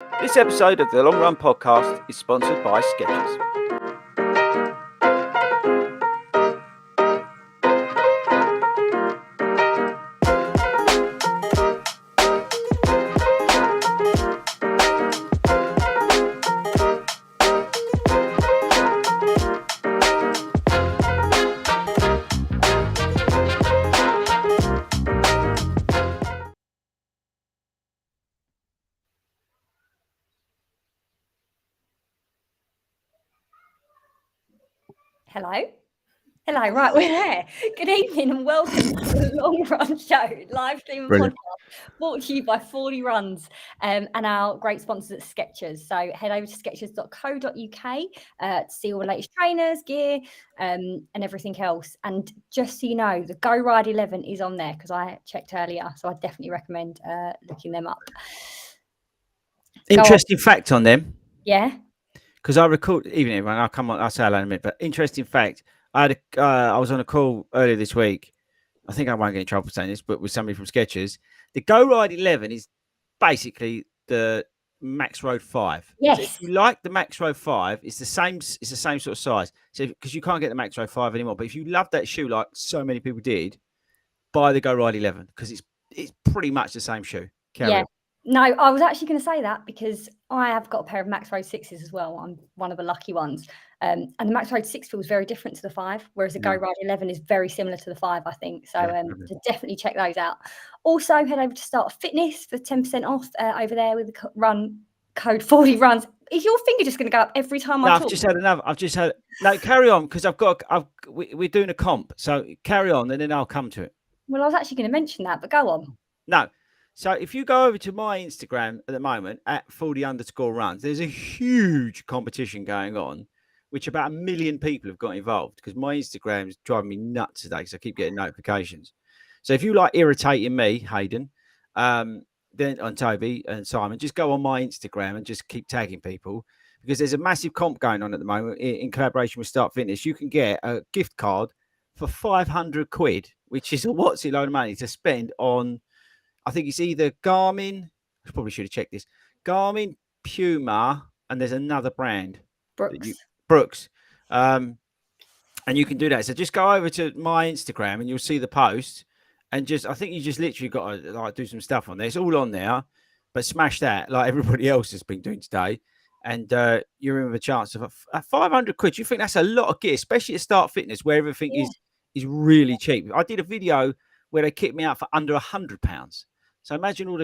This episode of the Long Run Podcast is sponsored by Skechers. Hello, right, we're there. Good evening and welcome to the Long Run Show, live stream and podcast, brought to you by 40 Runs and our great sponsors at Skechers. So head over to skechers.co.uk to see all the latest trainers, gear, and everything else. And just so you know, the Go Ride 11 is on there because I checked earlier, so I definitely recommend looking them up. Interesting fact on them. Yeah. Because I record, even everyone, I'll say hello in a minute, but interesting fact. I was on a call earlier this week. I think I won't get in trouble for saying this, but with somebody from Skechers. The Go Ride 11 is basically the Max Road 5. Yes. So if you like the Max Road 5, it's the same sort of size. So because you can't get the Max Road 5 anymore, but if you love that shoe like so many people did, buy the Go Ride 11 because it's pretty much the same shoe. Carry on. No, I was actually going to say that because I have got a pair of Max Road 6s as well. I'm one of the lucky ones. And the Max Road 6 feels very different to the 5, whereas the Go Ride 11 is very similar to the 5, I think. So, so definitely check those out. Also, head over to Start Fitness for 10% off over there with the run code 40 runs. Is your finger just going to go up every time I talk? I've just had no, carry on because we're doing a comp. So carry on and then I'll come to it. Well, I was actually going to mention that, but go on. No. So if you go over to my Instagram at the moment at 40_runs, there's a huge competition going on, which about 1 million people have got involved because my Instagram is driving me nuts today because I keep getting notifications. So if you like irritating me, Hayden, then on Toby and Simon, just go on my Instagram and just keep tagging people because there's a massive comp going on at the moment in collaboration with Start Fitness. You can get a gift card for 500 quid, which is a what's it load of money to spend on. I think it's either Garmin. I probably should have checked this. Garmin, Puma, and there's another brand. Brooks. And you can do that. So just go over to my Instagram and you'll see the post. And I think you just literally got to like do some stuff on there. It's all on there, but smash that like everybody else has been doing today. And you're in with a chance of 500 quid. You think that's a lot of gear, especially at Start Fitness where everything is really cheap. I did a video where they kicked me out for under £100. So imagine all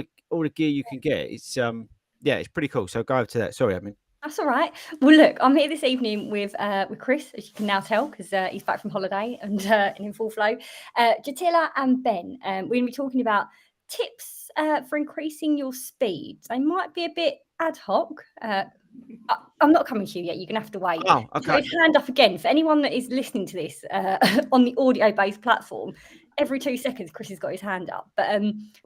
the gear you can get. It's it's pretty cool. So go over to that. Sorry, Admin. That's all right. Well, look, I'm here this evening with Chris, as you can now tell, because he's back from holiday and in full flow. Jatila and Ben. We're going to be talking about tips for increasing your speed. They might be a bit ad hoc. I'm not coming to you yet. You're going to have to wait. Oh, okay. So hand up again. For anyone that is listening to this on the audio-based platform, every 2 seconds, Chris has got his hand up. But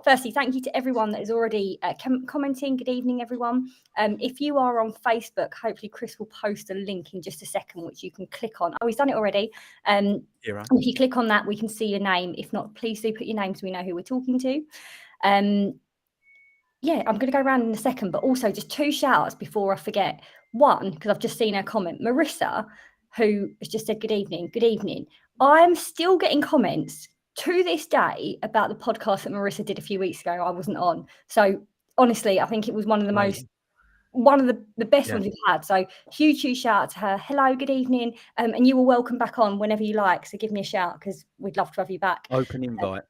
firstly, thank you to everyone that is already commenting. Good evening, everyone. If you are on Facebook, hopefully Chris will post a link in just a second, which you can click on. Oh, he's done it already. Right. If you click on that, we can see your name. If not, please do put your name so we know who we're talking to. I'm going to go around in a second, but also just 2 shout-outs before I forget. One, because I've just seen her comment, Marissa, who has just said, good evening. I'm still getting comments to this day about the podcast that Marissa did a few weeks ago. I wasn't on. So honestly, I think it was one of the best ones we've had. So huge shout out to her. Hello, good evening. And you are welcome back on whenever you like. So give me a shout because we'd love to have you back. Open invite.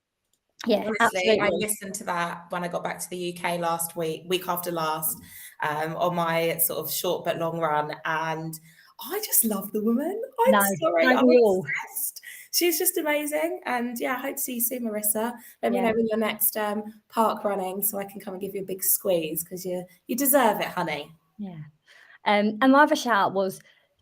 Honestly, absolutely. I listened to that when I got back to the UK last week after last, on my sort of short but long run, and I just love the woman. I'm obsessed. She's just amazing, and I hope to see you soon, Marissa. Let me know when your next park running, so I can come and give you a big squeeze because you deserve it, honey. Yeah. And my other shout was,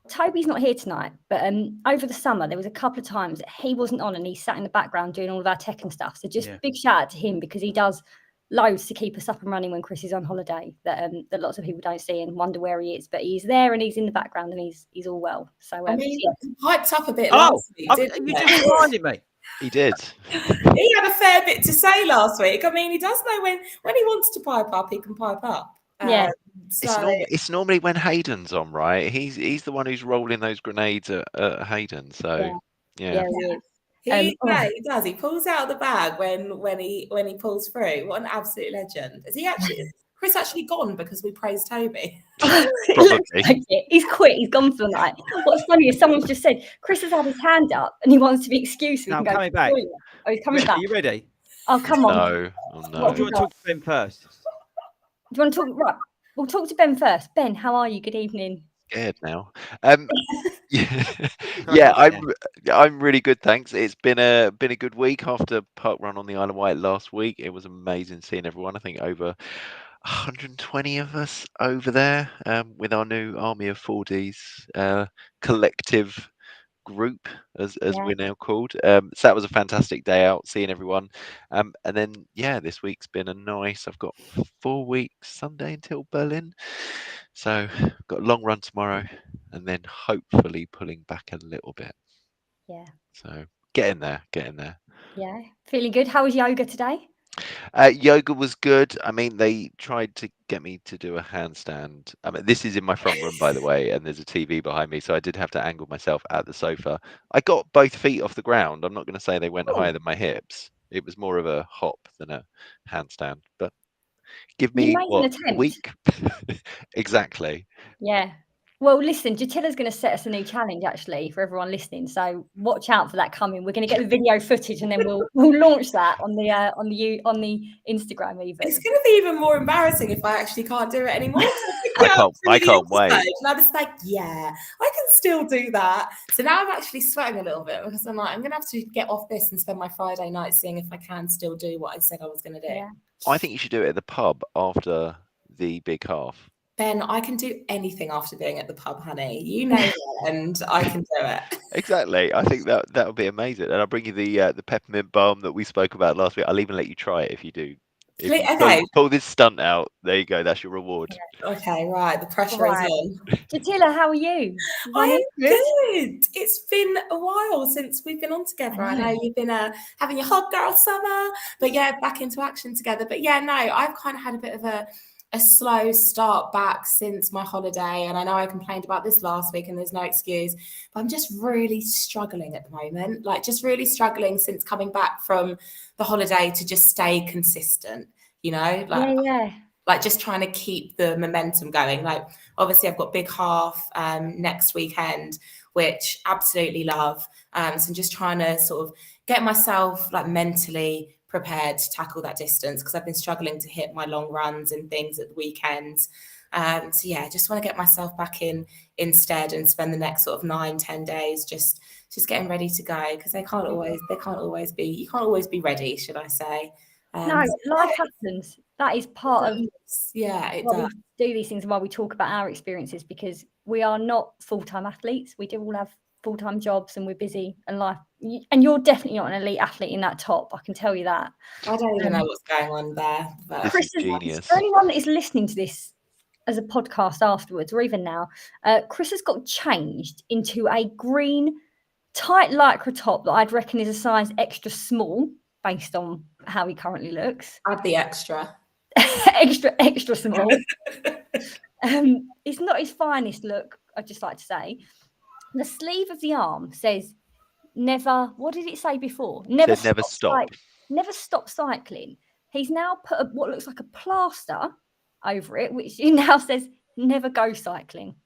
Toby's not here tonight, but over the summer there was a couple of times that he wasn't on and he sat in the background doing all of our tech and stuff. So just big shout out to him because he does loads to keep us up and running when Chris is on holiday that lots of people don't see and wonder where he is. But he's there and he's in the background and he's all well. So he hyped up a bit last week. You just reminded me. He did. He had a fair bit to say last week. I mean, he does know when he wants to pipe up, he can pipe up. It's normally when Hayden's on, right? He's the one who's rolling those grenades at Hayden. So yeah. He does. He pulls out the bag when he pulls through. What an absolute legend! Is he actually? Chris actually gone because we praised Toby? It looks like it. He's quit. He's gone for the night. What's funny is someone's just said Chris has had his hand up and he wants to be excused. No, I'm coming back. Oh, he's coming back. Are you ready? Oh, come on. No. Oh, no. Do you want to talk to Ben first? Do you want to talk? Right. We'll talk to Ben first. Ben, how are you? Good evening. Scared now. Yeah, I'm really good, thanks. It's been a good week after Park Run on the Isle of Wight last week. It was amazing seeing everyone. I think over 120 of us over there with our new Army of 4Ds collective group, as we're now called. So that was a fantastic day out, seeing everyone. And then this week's been I've got 4 weeks Sunday until Berlin, so got a long run tomorrow, and then hopefully pulling back a little bit. So getting there. Yeah, feeling good. How was yoga today? Yoga was good. I mean, they tried to get me to do a handstand. I mean, this is in my front room, by the way, and there's a TV behind me, so I did have to angle myself at the sofa. I got both feet off the ground. I'm not going to say they went higher than my hips. It was more of a hop than a handstand. But give me a week. Exactly. Yeah. Well, listen, Jatila's going to set us a new challenge, actually, for everyone listening. So watch out for that coming. We're going to get the video footage, and then we'll launch that on the Instagram. Even it's going to be even more embarrassing if I actually can't do it anymore. I can't wait. And I was like, I can still do that. So now I'm actually sweating a little bit because I'm like, I'm going to have to get off this and spend my Friday night seeing if I can still do what I said I was going to do. Yeah. I think you should do it at the pub after the big half. Ben, I can do anything after being at the pub, honey. You know it, and I can do it. Exactly. I think that would be amazing. And I'll bring you the peppermint balm that we spoke about last week. I'll even let you try it if you do. Pull this stunt out. There you go. That's your reward. Okay, right. The pressure is on. Jatila, how are you? I am good. It's been a while since we've been on together. I know you've been having your hot girl summer, but back into action together. But I've kind of had a bit of a slow start back since my holiday, and I know I complained about this last week and there's no excuse, but I'm just really struggling at the moment, just really struggling since coming back from the holiday to just stay consistent, just trying to keep the momentum going. Obviously I've got big half next weekend, which absolutely love, so I'm just trying to sort of get myself mentally prepared to tackle that distance, because I've been struggling to hit my long runs and things at the weekends. Just want to get myself back in instead and spend the next sort of 9-10 days just getting ready to go, because you can't always be ready, should I say. No, life happens. That is part of it does. We do these things while we talk about our experiences, because we are not full-time athletes. We do all have full-time jobs and we're busy and life, and you're definitely not an elite athlete in that top, I can tell you that. I don't even know what's going on there, but Chris is genius. For anyone that is listening to this as a podcast afterwards or even now, Chris has got changed into a green tight lycra top that I'd reckon is a size extra small based on how he currently looks. Add the extra extra small. It's not his finest look, I'd just like to say. The sleeve of the arm says never, what did it say before? Never stop. Never stop cycling. He's now put what looks like a plaster over it, which now says never go cycling.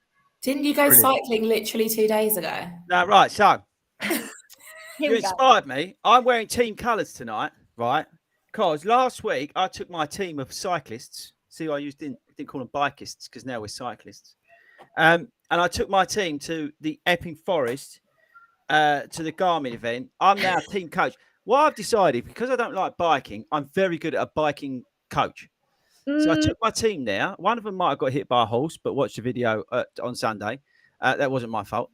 Didn't you go cycling literally 2 days ago? No, right. So you inspired me. I'm wearing team colours tonight, right? Because last week I took my team of cyclists. See, I didn't call them bikists because now we're cyclists. And I took my team to the Epping Forest, to the Garmin event. I'm now team coach. What I've decided, because I don't like biking, I'm very good at a biking coach. So I took my team there. One of them might have got hit by a horse, but watched the video on Sunday. That wasn't my fault.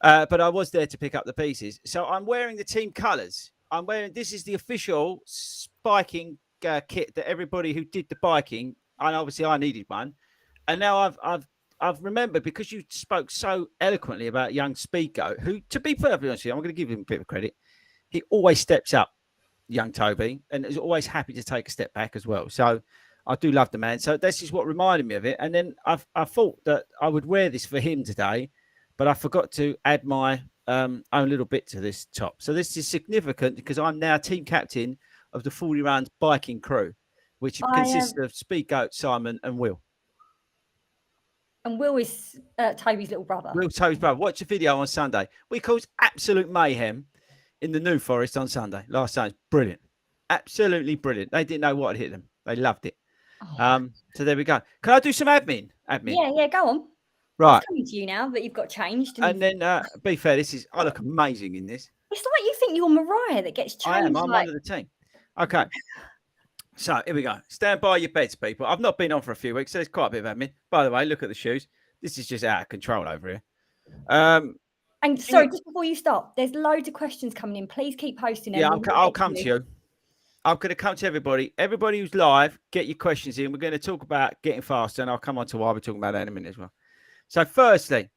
But I was there to pick up the pieces. So I'm wearing the team colours. This is the official biking kit that everybody who did the biking, and obviously I needed one. And now I've remembered, because you spoke so eloquently about young Speedgoat, who, to be perfectly honest with you, I'm going to give him a bit of credit. He always steps up, young Toby, and is always happy to take a step back as well. So I do love the man. So this is what reminded me of it. And then I thought that I would wear this for him today, but I forgot to add my own little bit to this top. So this is significant because I'm now team captain of the 40 Rounds biking crew, which consists of Speedgoat, Simon, and Will. And Will is Toby's little brother. Will, Toby's brother. Watch the video on Sunday. We caused absolute mayhem in the New Forest on Sunday. Last Sunday. Brilliant. Absolutely brilliant. They didn't know what had hit them. They loved it. So there we go. Can I do some admin? Yeah, go on. Right. It's coming to you now that you've got changed. And then, be fair, I look amazing in this. It's like you think you're Mariah that gets changed. I am. I'm one of the team. Okay. So here we go. Stand by your beds, people. I've not been on for a few weeks, so there's quite a bit of admin. By the way, look at the shoes. This is just out of control over here. And sorry, just before you start, there's loads of questions coming in. Please keep posting them. Yeah, I'll come to you. I'm going to come to everybody. Everybody who's live, get your questions in. We're going to talk about getting faster, and I'll come on to why we're talking about that in a minute as well. So firstly,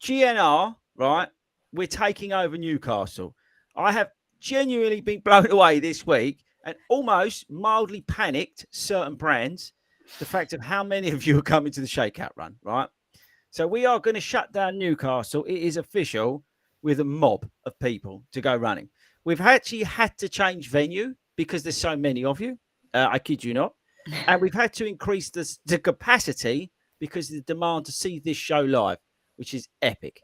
GNR, right? We're taking over Newcastle. I have genuinely been blown away this week and almost mildly panicked certain brands, the fact of how many of you are coming to the shakeout run, right? So we are going to shut down Newcastle. It is official with a mob of people to go running. We've actually had to change venue because there's so many of you. I kid you not. And we've had to increase the capacity because of the demand to see this show live, which is epic.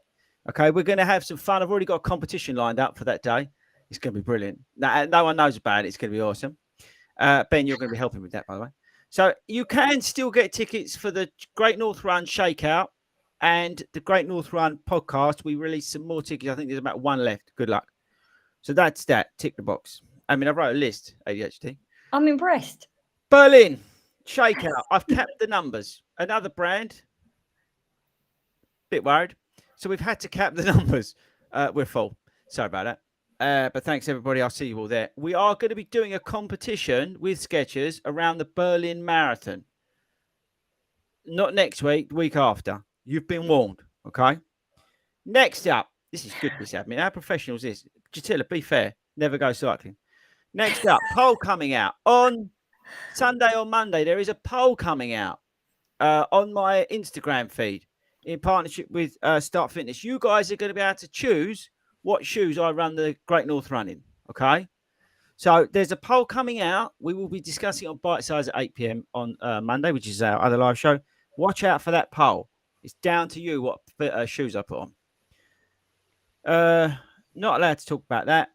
Okay, we're going to have some fun. I've already got a competition lined up for that day. It's going to be brilliant. No one knows about it. It's going to be awesome. Ben, you're going to be helping with that, by the way. So you can still get tickets for the Great North Run Shakeout and the Great North Run podcast. We released some more tickets. I think there's about one left. Good luck. So that's that. Tick the box. I mean, I wrote a list, ADHD. I'm impressed. Berlin Shakeout. I've kept the numbers. Another brand. Bit worried. So we've had to cap the numbers. We're full. Sorry about that. But thanks, everybody. I'll see you all there. We are going to be doing a competition with Skechers around the Berlin Marathon. Not next week, the week after. You've been warned, okay? Next up, this is good, this admin. How professional is this? Jatilla, be fair. Never go cycling. Next up, poll coming out. On Sunday or Monday, there is a poll coming out on my Instagram feed in partnership with Start Fitness. You guys are going to be able to choose what shoes I run the Great North Run in, okay? So there's a poll coming out. We will be discussing it on Bite Size at 8 p.m. on Monday, which is our other live show. Watch out for that poll. It's down to you what shoes I put on. Not allowed to talk about that.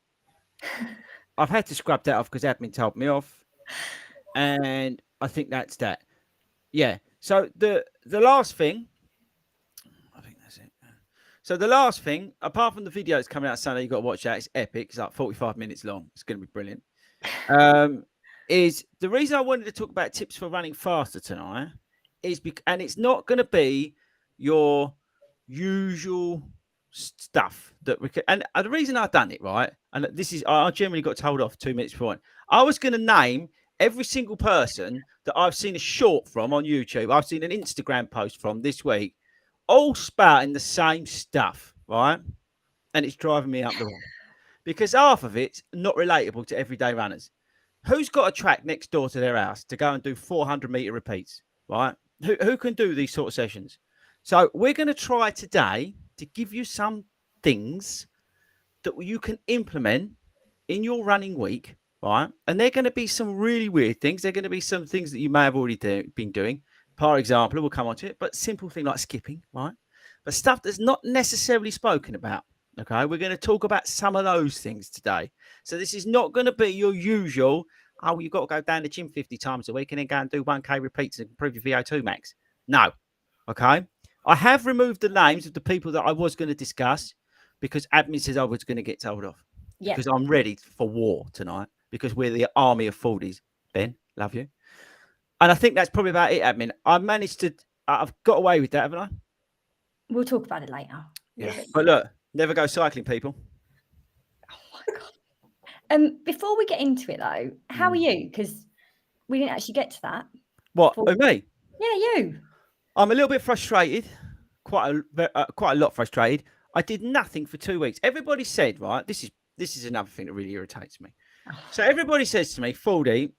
I've had to scrub that off because admin told me off. And I think that's that. Yeah. So the last thing, I think that's it. So the last thing, apart from the videos coming out Sunday, you've got to watch that. It's epic. It's like 45 minutes long. It's going to be brilliant. Is the reason I wanted to talk about tips for running faster tonight is and it's not going to be your usual stuff that we can, and the reason I've done it, right, and this is I generally got told off 2 minutes before. I was going to name every single person that I've seen a short from on YouTube, I've seen an Instagram post from this week, all spouting the same stuff, right? And it's driving me up the wall because half of it's not relatable to everyday runners. Who's got a track next door to their house to go and do 400-meter repeats, right? Who can do these sort of sessions? So we're going to try today to give you some things that you can implement in your running week, right? And they're going to be some really weird things. They're going to be some things that you may have already been doing. For example, we'll come on to it, but simple thing like skipping, right? But stuff that's not necessarily spoken about, okay? We're going to talk about some of those things today. So this is not going to be your usual, oh, you've got to go down the gym 50 times a week and then go and do 1K repeats and improve your VO2 max. No, okay? I have removed the names of the people that I was going to discuss because admin says I was going to get told off. Yeah. Because I'm ready for war tonight because we're the army of 40s. Ben, love you. And I think that's probably about it, admin. I've got away with that, haven't I? We'll talk about it later. Yeah. But look, never go cycling, people. Oh my God. Before we get into it though, how are you? Because we didn't actually get to that. What? Oh, me? Yeah, you. I'm a little bit frustrated, quite a lot frustrated. I did nothing for 2 weeks. Everybody said, right, this is another thing that really irritates me. So everybody says to me, Fordy,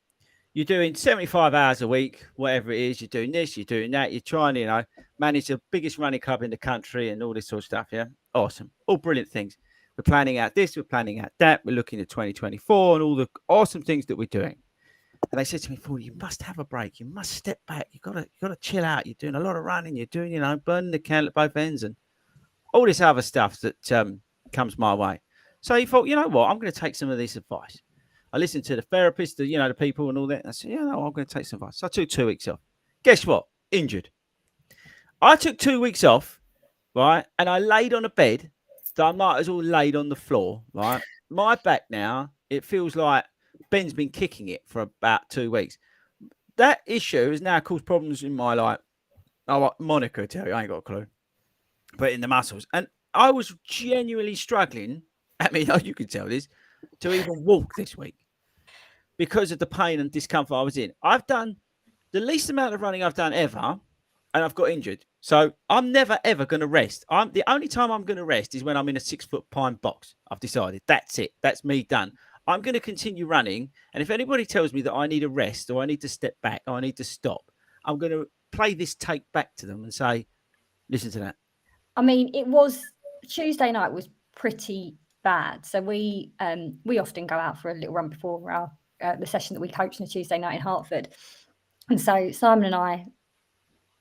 you're doing 75 hours a week, whatever it is. You're doing this, you're doing that. You're trying to, manage the biggest running club in the country and all this sort of stuff. Yeah, awesome, all brilliant things. We're planning out this, we're planning out that. We're looking at 2024 and all the awesome things that we're doing. And they said to me, "Paul, you must have a break. You must step back. You gotta chill out. You're doing a lot of running. You're doing, burning the candle at both ends and all this other stuff that comes my way." So he thought, you know what, I'm going to take some of this advice. I listened to the therapist, the people and all that. And I said, I'm going to take some advice. So I took 2 weeks off. Guess what? Injured. I took 2 weeks off, right? And I laid on a bed that I might as well laid on the floor, right? My back now, it feels like Ben's been kicking it for about 2 weeks. That issue has now caused problems in my life. Oh, Monica will tell you, I ain't got a clue. But in the muscles. And I was genuinely struggling, you could tell this, to even walk this week because of the pain and discomfort I was in. I've done the least amount of running I've done ever, and I've got injured. So I'm never, ever going to rest. The only time I'm going to rest is when I'm in a 6-foot pine box. I've decided that's it. That's me done. I'm going to continue running. And if anybody tells me that I need a rest or I need to step back or I need to stop, I'm going to play this tape back to them and say, listen to that. I mean, it was Tuesday night was pretty bad. So we often go out for a little run before our the session that we coach on a Tuesday night in Hertford. And so Simon and I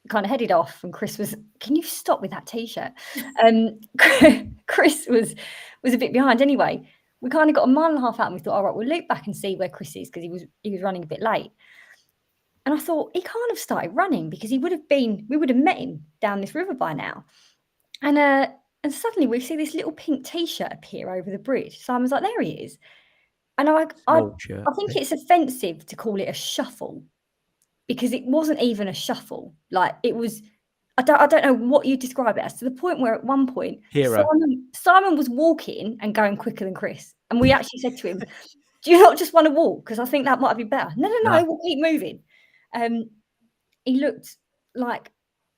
kind of headed off, and Chris was, "Can you stop with that t-shirt?" Chris was a bit behind anyway. We kind of got a mile and a half out, and we thought, all right, we'll loop back and see where Chris is, because he was running a bit late. And I thought he can't have started running, because we would have met him down this river by now. And suddenly we see this little pink t-shirt appear over the bridge. Simon's like, there he is. And I think it's offensive to call it a shuffle, because it wasn't even a shuffle. Like, it was, I don't know what you describe it as, to the point where at one point Simon was walking and going quicker than Chris. And we actually said to him, do you not just want to walk? Because I think that might be better. No, we'll keep moving. He looked like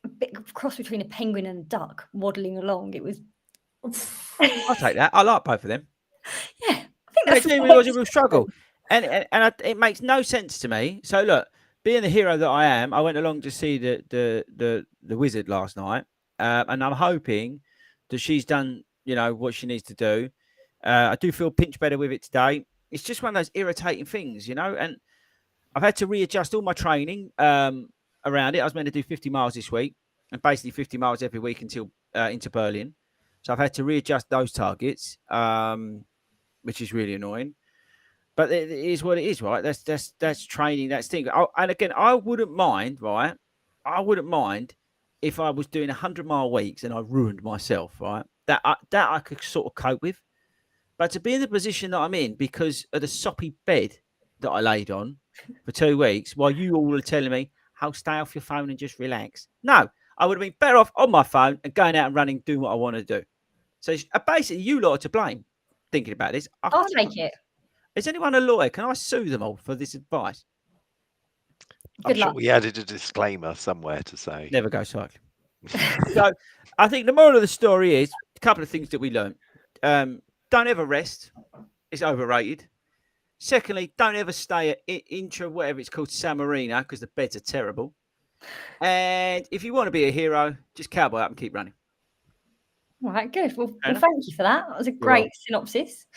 a bit of a cross between a penguin and a duck waddling along. It was. I'll take that. I like both of them. Yeah, I think that's it was a real struggle, and it makes no sense to me. So look, being the hero that I am, I went along to see the wizard last night, and I'm hoping that she's done what she needs to do. I do feel pinch better with it today. It's just one of those irritating things, and I've had to readjust all my training around it. I was meant to do 50 miles this week, and basically 50 miles every week until into Berlin. So I've had to readjust those targets, which is really annoying. But it is what it is, right? That's training, that's thing. And again, I wouldn't mind, right? I wouldn't mind if I was doing 100-mile weeks and I ruined myself, right? That I could sort of cope with. But to be in the position that I'm in because of the soppy bed that I laid on for 2 weeks, while you all are telling me, how stay off your phone and just relax. No, I would have been better off on my phone and going out and running, doing what I want to do. So basically, you lot are to blame. Thinking about this, I'll take it. Is anyone a lawyer? Can I sue them all for this advice? I'm sure we added a disclaimer somewhere to say never go cycling. So I think the moral of the story is a couple of things that we learned. Don't ever rest. It's overrated. Secondly, don't ever stay at Intra, whatever it's called, San Marino, because the beds are terrible. And if you want to be a hero, just cowboy up and keep running. All right, good. Well, thank you for that. That was a great synopsis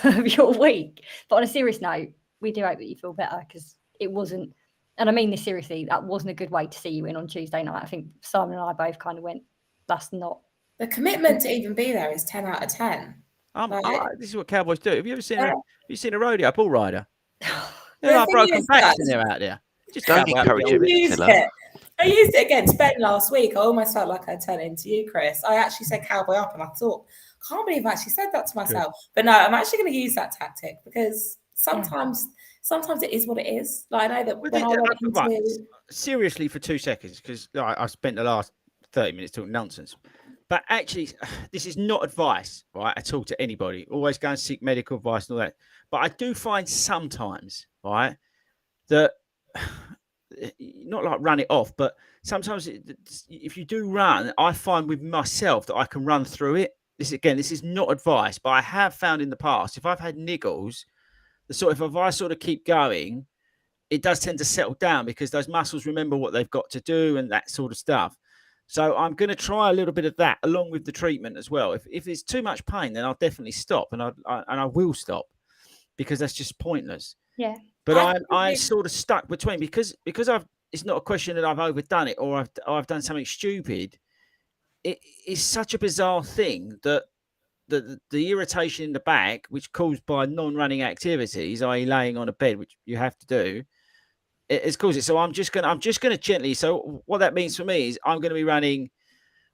of your week. But on a serious note, we do hope that you feel better, because it wasn't, and I mean this seriously, that wasn't a good way to see you in on Tuesday night. I think Simon and I both kind of went, that's not. The commitment to even be there is 10 out of 10. This is what cowboys do. Have you ever seen a rodeo bull rider? They're like broken backs and they're out there. Just don't encourage him. I used it against Ben last week. I almost felt like I'd turn into you, Chris. I actually said cowboy up, and I thought, can't believe I actually said that to myself. Good. But no, I'm actually going to use that tactic, because sometimes it is what it is. Like, I know that when I went into... Seriously, for 2 seconds, because I spent the last 30 minutes talking nonsense. But actually, this is not advice, right, at all to anybody. Always go and seek medical advice and all that. But I do find sometimes, right, that... not like run it off, but sometimes if you do run, I find with myself that I can run through it. This is not advice, but I have found in the past, if I've had niggles, if I sort of keep going, it does tend to settle down because those muscles remember what they've got to do and that sort of stuff. So I'm going to try a little bit of that along with the treatment as well. If there's too much pain, then I'll definitely stop, and I will stop, because that's just pointless. Yeah. But I'm sort of stuck between, because it's not a question that I've overdone it or I've done something stupid. It is such a bizarre thing that the irritation in the back, which caused by non-running activities, i.e., laying on a bed, which you have to do, it's caused it. So I'm just gonna gently. So what that means for me is I'm going to be running.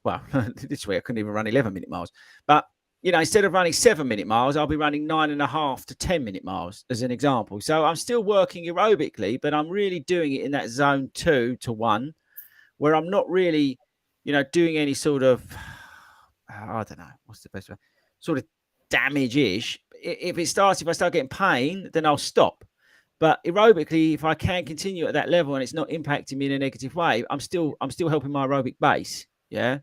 Well, this way I couldn't even run 11-minute miles, but instead of running 7-minute miles, I'll be running 9.5 to 10-minute miles as an example. So I'm still working aerobically, but I'm really doing it in that zone 2 to 1, where I'm not really, doing any sort of, I don't know, what's the best way, sort of damage-ish. If I start getting pain, then I'll stop. But aerobically, if I can continue at that level and it's not impacting me in a negative way, I'm still helping my aerobic base. Yeah.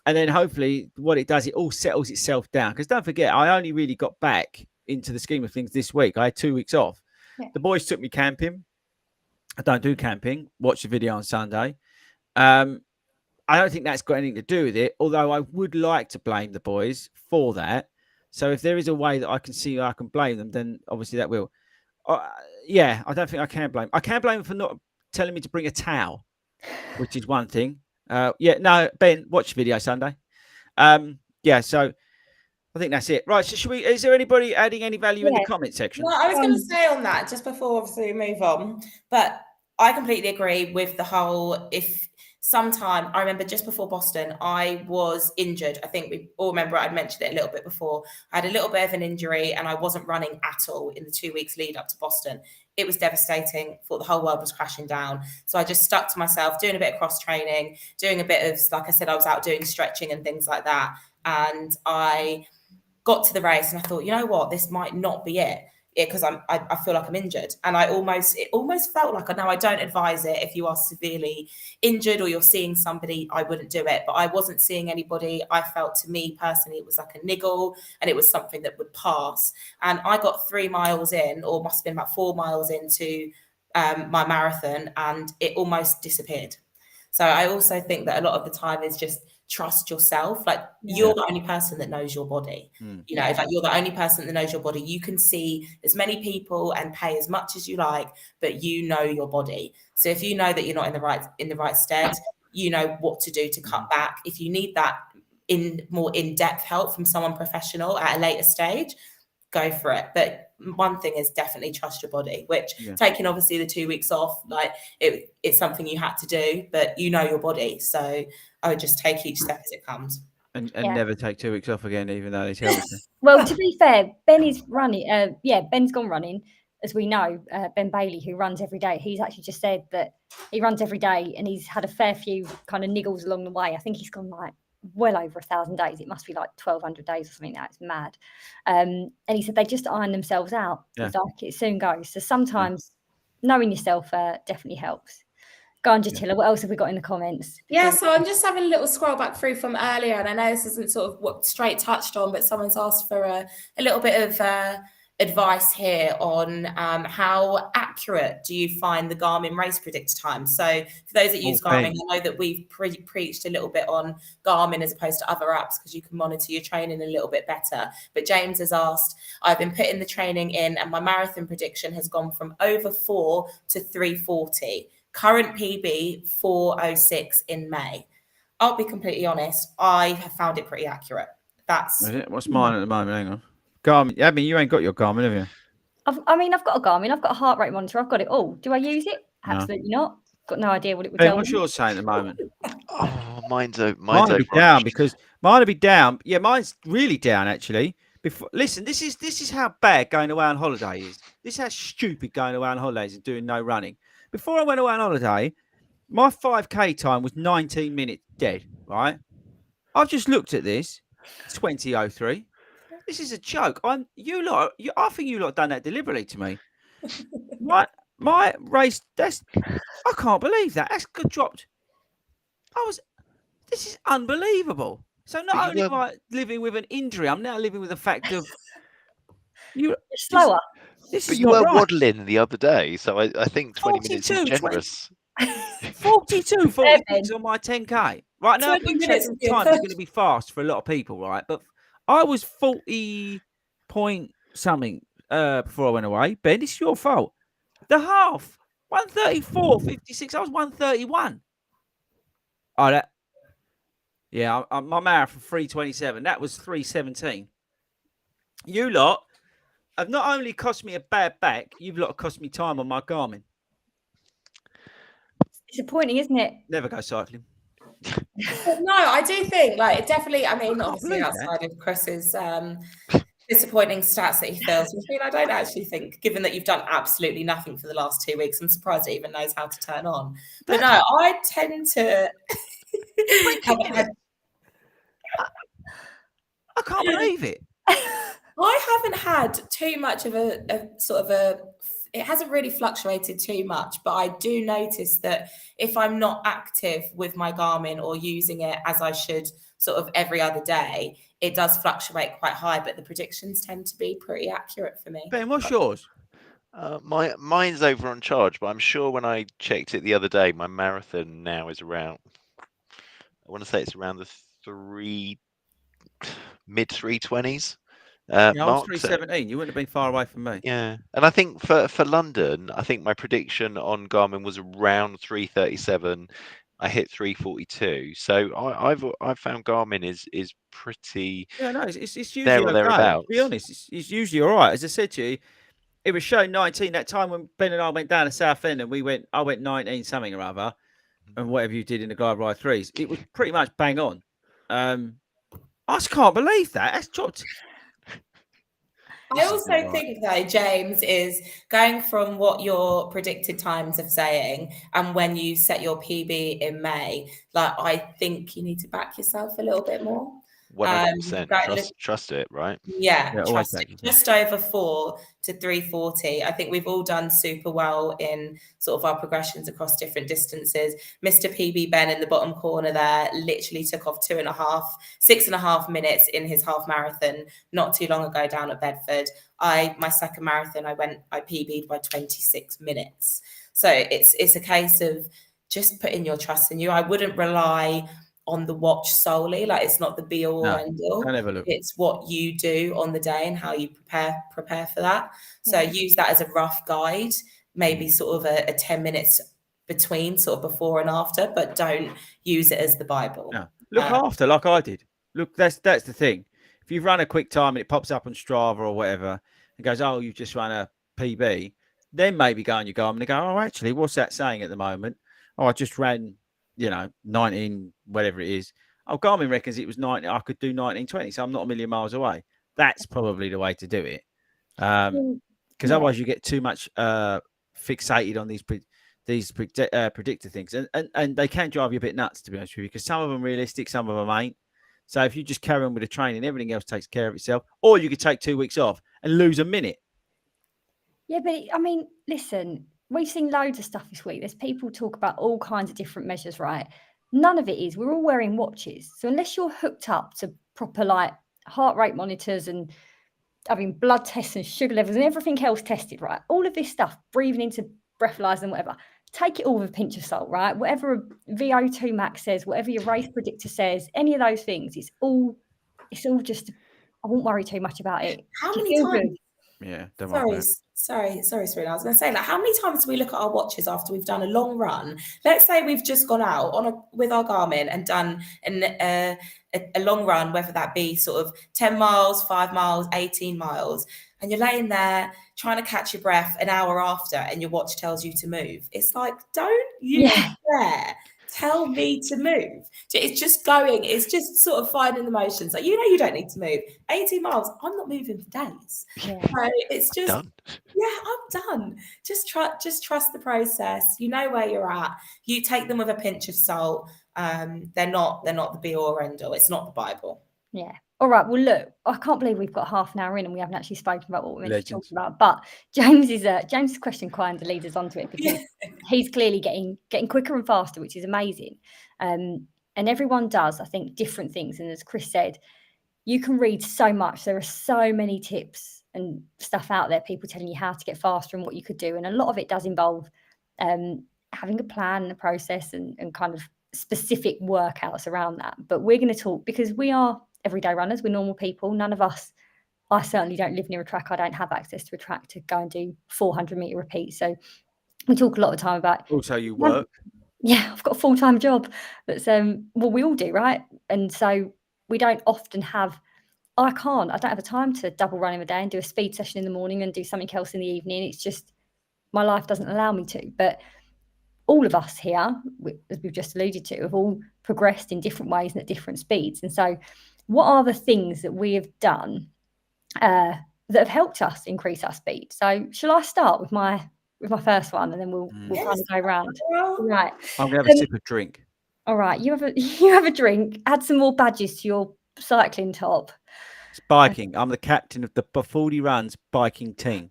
And then hopefully what it does, it all settles itself down. Because don't forget, I only really got back into the scheme of things this week. I had 2 weeks off. Yeah. The boys took me camping. I don't do camping. Watch the video on Sunday. I don't think that's got anything to do with it, although I would like to blame the boys for that. So if there is a way that I can see I can blame them, then obviously that will. Yeah, I don't think I can blame. I can blame them for not telling me to bring a towel, which is one thing. Yeah, no, Ben, watch the video Sunday. Yeah, so I think that's it. Right, so is there anybody adding any value in the comment section? Well, I was going to say on that, just before obviously we move on, but I completely agree with the whole, sometime, I remember just before Boston, I was injured. I think we all remember I'd mentioned it a little bit before. I had a little bit of an injury and I wasn't running at all in the 2 weeks lead up to Boston. It was devastating. Thought the whole world was crashing down. So I just stuck to myself, doing a bit of cross training, doing a bit of, like I said, I was out doing stretching and things like that. And I got to the race and I thought, you know what, this might not be it. Because I feel like I'm injured, and it almost felt like, I know I don't advise it if you are severely injured or you're seeing somebody, I wouldn't do it, but I wasn't seeing anybody. I felt, to me personally, it was like a niggle and it was something that would pass. And I got 3 miles in, or must have been about 4 miles into my marathon, and it almost disappeared. So I also think that a lot of the time is just trust yourself. Like, you're the only person that knows your body. Like, you're the only person that knows your body. You can see as many people and pay as much as you like, but you know your body. So if you know that you're not in the right stead, you know what to do to cut back. If you need that more in-depth help from someone professional at a later stage, go for it. But one thing is definitely trust your body, which taking obviously the 2 weeks off, like it's something you had to do, but you know your body. So I would just take each step as it comes. And never take 2 weeks off again, even though they tell you to. Well, to be fair, Ben is running. Ben's gone running, as we know. Ben Bailey, who runs every day, he's actually just said that he runs every day and he's had a fair few kind of niggles along the way. I think he's gone like well over 1,000 days. It must be like 1,200 days or something. That's mad. And he said they just iron themselves out. It's like it soon goes. So sometimes knowing yourself definitely helps. Go on, Jatila. What else have we got in the comments? Yeah, so I'm just having a little scroll back through from earlier, and I know this isn't sort of what straight touched on, but someone's asked for a little bit of advice here on how accurate do you find the Garmin race predictor time? So for those that use Garmin, I know that we've preached a little bit on Garmin as opposed to other apps because you can monitor your training a little bit better. But James has asked, I've been putting the training in and my marathon prediction has gone from over 4 to 340. Current PB 4:06 in May. I'll be completely honest, I have found it pretty accurate. What's mine at the moment? Hang on. Garmin. I mean, you ain't got your Garmin, have you? I've got a Garmin. I've got a heart rate monitor. I've got it all. Do I use it? Absolutely not. Got no idea what it would tell me. What's yours saying at the moment? Oh, mine's be down because mine will be down. Yeah, mine's really down actually. Listen, this is how bad going away on holiday is. This is how stupid going away on holidays and doing no running. Before I went away on holiday, my 5K time was 19 minutes dead, right? I've just looked at this, 20:03. This is a joke. I think you lot done that deliberately to me. My race, I can't believe that. That's dropped. This is unbelievable. So not only am I living with an injury, I'm now living with the fact of you're slower. This But is you not were right. waddling the other day, so I think 20 minutes is 42, generous. 42, 46 on my 10K. Right now, 20 big minutes schedule would be a times are push. going to be fast for a lot of people, right? But I was 40 point something before I went away. Ben, it's your fault. The half, 134.56. I was 131. Oh, that. Yeah, my marathon 3:27. That was 3:17. You lot have not only cost me a bad back, you've lot cost me time on my Garmin. Disappointing, isn't it? Never go cycling. No, I do think like it definitely. I mean, obviously believe outside of Chris's disappointing stats that he feels, which I don't actually think, given that you've done absolutely nothing for the last 2 weeks, I'm surprised it even knows how to turn on. But no, I tend to. I can't believe it. I haven't had too much of a sort of a. It hasn't really fluctuated too much, but I do notice that if I'm not active with my Garmin or using it as I should, sort of every other day, it does fluctuate quite high. But the predictions tend to be pretty accurate for me. Ben, what's yours? Mine's over on charge, but I'm sure when I checked it the other day, my marathon now is around. I want to say it's around the mid 320s. Yeah, I was Mark. 3:17. You wouldn't have been far away from me. Yeah, and I think for London, I think my prediction on Garmin was around 3:37. I hit 3:42. So I've found Garmin is pretty Yeah, no, it's usually there or okay. To be thereabouts. honest, it's usually all right. As I said to you, it was showing 19 that time when Ben and I went down to Southend and I went 19 something or other, and whatever you did in the Glide Ride 3s, it was pretty much bang on. I just can't believe that. That's dropped. I also think though, James, is going from what your predicted times are saying and when you set your PB in May, like I think you need to back yourself a little bit more. 100%. Trust it, right? Yeah, always trust it. Just over 4 to 3:40. I think we've all done super well in sort of our progressions across different distances. Mr. PB Ben in the bottom corner there literally took off 6.5 minutes in his half marathon not too long ago down at Bedford. My second marathon, I PB'd by 26 minutes. So it's a case of just putting your trust in you. I wouldn't rely on the watch solely, like it's not the be all or end all. It's what you do on the day and how you prepare for that. So use that as a rough guide, maybe sort of a 10 minutes between sort of before and after, but don't use it as the Bible. No. Look after like I did. Look, that's the thing. If you've run a quick time and it pops up on Strava or whatever and goes, oh, you've just run a PB, then maybe go on your Garmin and go, oh, actually, what's that saying at the moment? Oh, I just ran 19, whatever it is. Oh, Garmin reckons it was 90. I could do 19:20, so I'm not a million miles away. That's probably the way to do it. Because otherwise you get too much fixated on these predictor things. And they can drive you a bit nuts, to be honest with you, because some of them are realistic, some of them ain't. So if you just carry on with the training, everything else takes care of itself. Or you could take 2 weeks off and lose a minute. Yeah, but I mean, listen, we've seen loads of stuff this week. There's people talk about all kinds of different measures, right? None of it is. We're all wearing watches. So unless you're hooked up to proper like heart rate monitors and having blood tests and sugar levels and everything else tested, right? All of this stuff, breathing into breathalyzers and whatever, take it all with a pinch of salt, right? Whatever a VO2 max says, whatever your race predictor says, any of those things, it's all just, I won't worry too much about it. How many times? Yeah, don't worry. Sorry, Serena. I was going to say, like, how many times do we look at our watches after we've done a long run? Let's say we've just gone out with our Garmin and done a long run, whether that be sort of 10 miles, 5 miles, 18 miles, and you're laying there trying to catch your breath an hour after and your watch tells you to move. It's like, don't you dare tell me to move. It's just going. It's just sort of finding the motions. Like, you don't need to move. 18 miles, I'm not moving for days. Yeah. So it's just done. Yeah, I'm done. Just trust the process. You know where you're at. You take them with a pinch of salt. They're not the be all or end all. It's not the Bible. Yeah. All right. Well, look, I can't believe we've got half an hour in and we haven't actually spoken about what we're meant to talk about. But James's question kind of leads us onto it because he's clearly getting quicker and faster, which is amazing. And everyone does, I think, different things. And as Chris said, you can read so much. There are so many tips and stuff out there, people telling you how to get faster and what you could do. And a lot of it does involve having a plan and a process and kind of specific workouts around that. But we're going to talk, because we are everyday runners, we're normal people. None of us, I certainly don't live near a track. I don't have access to a track to go and do 400-meter repeats. So we talk a lot of the time about. Also, you work. Yeah, I've got a full-time job. That's well, we all do, right? And so we don't often have. I don't have the time to double run in a day and do a speed session in the morning and do something else in the evening. It's just my life doesn't allow me to. But all of us here, as we've just alluded to, have all progressed in different ways and at different speeds. And so, what are the things that we have done that have helped us increase our speed? So, shall I start with my first one, and then we'll kind of go round. Right. I'm gonna have a sip of drink. All right, you have a drink. Add some more badges to your cycling top. It's biking. I'm the captain of the 40 Runs biking team.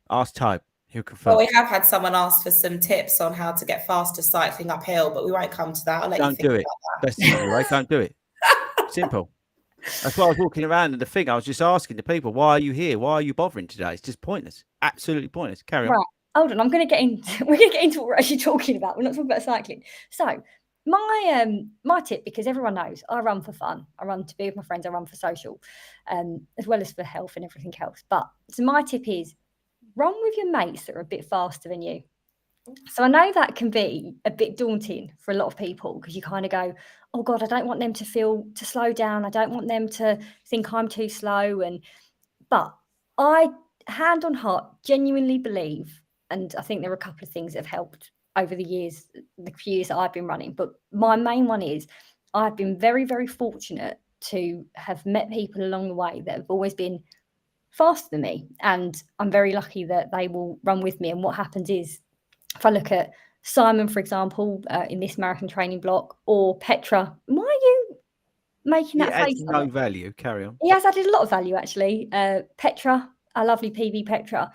Ask Tobe. He'll confirm. Well, we have had someone ask for some tips on how to get faster cycling uphill, but we won't come to that. I'll let you think about that. Best thing, right? Don't do it. Simple. That's why I was walking around and the thing I was just asking the people, why are you here? Why are you bothering today? It's just pointless. Absolutely pointless. Carry on. Right. Hold on. We're going to get into what we're actually talking about. We're not talking about cycling. So my tip, because everyone knows I run for fun. I run to be with my friends. I run for social, as well as for health and everything else. But so my tip is run with your mates that are a bit faster than you. So I know that can be a bit daunting for a lot of people, because you kind of go, oh God, I don't want them to slow down. I don't want them to think I'm too slow. But I, hand on heart, genuinely believe, and I think there are a couple of things that have helped over the years, the few years that I've been running. But my main one is I've been very, very fortunate to have met people along the way that have always been faster than me. And I'm very lucky that they will run with me. And what happens is, if I look at Simon, for example, in this marathon training block, or Petra, why are you making that face? No value. Carry on. He has added a lot of value, actually. Petra, our lovely PB Petra,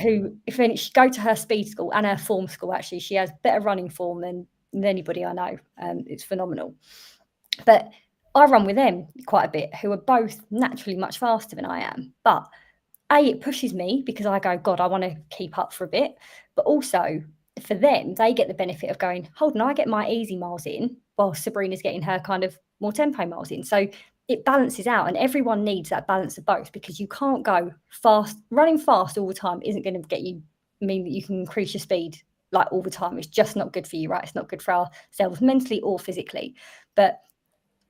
who, if any, she go to her speed school and her form school, actually, she has better running form than anybody I know. It's phenomenal. But I run with them quite a bit, who are both naturally much faster than I am. But it pushes me, because I go, God, I want to keep up for a bit. But also for them, they get the benefit of going, hold on, I get my easy miles in while Sabrina's getting her kind of more tempo miles in. So it balances out, and everyone needs that balance of both, because you can't go fast. Running fast all the time isn't going to mean that you can increase your speed like all the time. It's just not good for you, right? It's not good for ourselves mentally or physically. But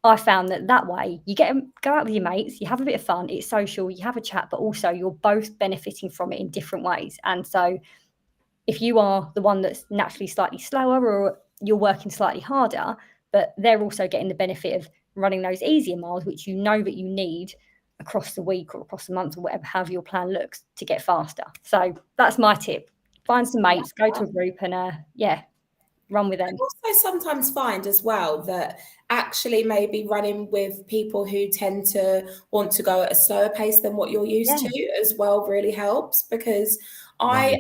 I found that way you go out with your mates, you have a bit of fun, it's social, you have a chat, but also you're both benefiting from it in different ways. And so if you are the one that's naturally slightly slower, or you're working slightly harder, but they're also getting the benefit of running those easier miles, which you know that you need across the week or across the month, or whatever, however your plan looks, to get faster. So that's my tip. Find some mates, go to a group, and run with them. I also sometimes find as well that actually maybe running with people who tend to want to go at a slower pace than what you're used to as well really helps, because I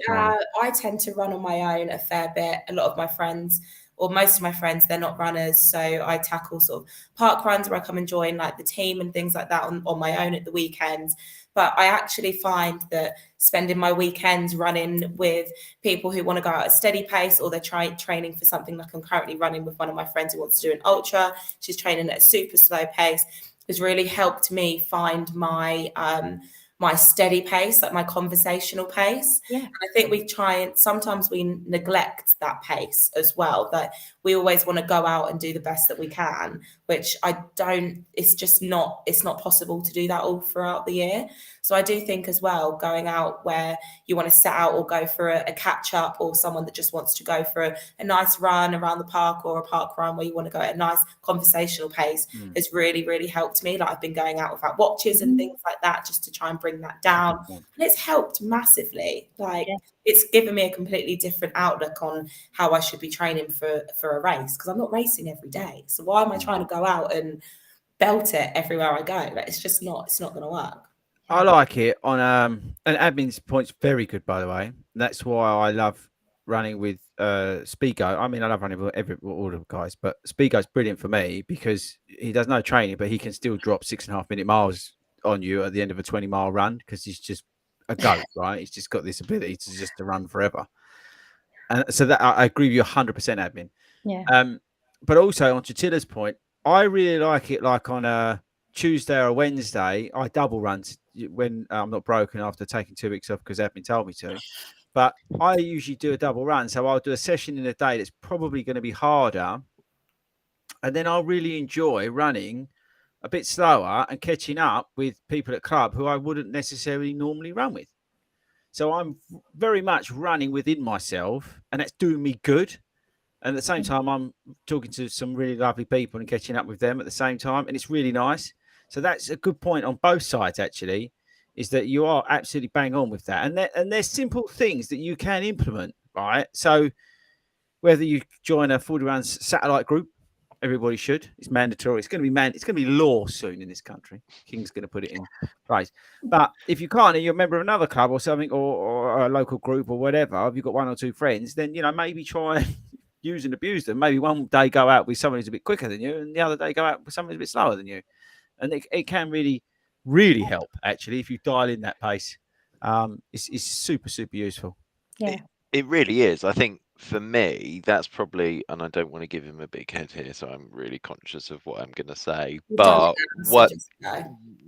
tend to run on my own a fair bit. A lot of my friends, or most of my friends, they're not runners, so I tackle sort of park runs where I come and join like the team and things like that on my own at the weekends. But I actually find that spending my weekends running with people who want to go at a steady pace, or they're training for something, like I'm currently running with one of my friends who wants to do an ultra. She's training at a super slow pace. Has really helped me find my my steady pace, like my conversational pace. Yeah. And I think sometimes we neglect that pace as well, that we always want to go out and do the best that we can, which it's not possible to do that all throughout the year. So I do think as well, going out where you want to set out or go for a catch up, or someone that just wants to go for a nice run around the park, or a park run where you want to go at a nice conversational pace has really, really helped me. Like I've been going out without watches and things like that, just to try and bring that down. And it's helped massively. It's given me a completely different outlook on how I should be training for a race, because I'm not racing every day. So why am I trying to go out and belt it everywhere I go? Like, it's not going to work. I like it on and admin's point's very good, by the way. That's why I love running with Spigo. I mean, I love running with all the guys, but Spigo's brilliant for me, because he does no training, but he can still drop 6.5 minute miles on you at the end of a 20-mile run because he's just a goat, right? He's just got this ability to run forever. And so that I agree with you 100%, admin. Yeah. But also on Chatila's point, I really like it like on a Tuesday or a Wednesday. I double run when I'm not broken after taking 2 weeks off because admin told me to. But I usually do a double run. So I'll do a session in a day that's probably going to be harder. And then I'll really enjoy running a bit slower and catching up with people at club who I wouldn't necessarily normally run with. So I'm very much running within myself, and that's doing me good. And at the same time, I'm talking to some really lovely people and catching up with them at the same time, and it's really nice. So that's a good point on both sides, actually, is that you are absolutely bang on with that. And there's simple things that you can implement, right? So whether you join a 40 rounds satellite group, everybody should. It's mandatory. It's going to be it's going to be law soon in this country. King's going to put it in place. But if you can't, and you're a member of another club or something, or a local group or whatever, if you've got 1 or 2 friends, then maybe try and use and abuse them. Maybe one day go out with someone who's a bit quicker than you, and the other day go out with someone who's a bit slower than you. And it can really, really help actually if you dial in that pace. It's super, super useful. Yeah. It really is. I think for me, that's probably, and I don't want to give him a big head here, so I'm really conscious of what I'm going to say. But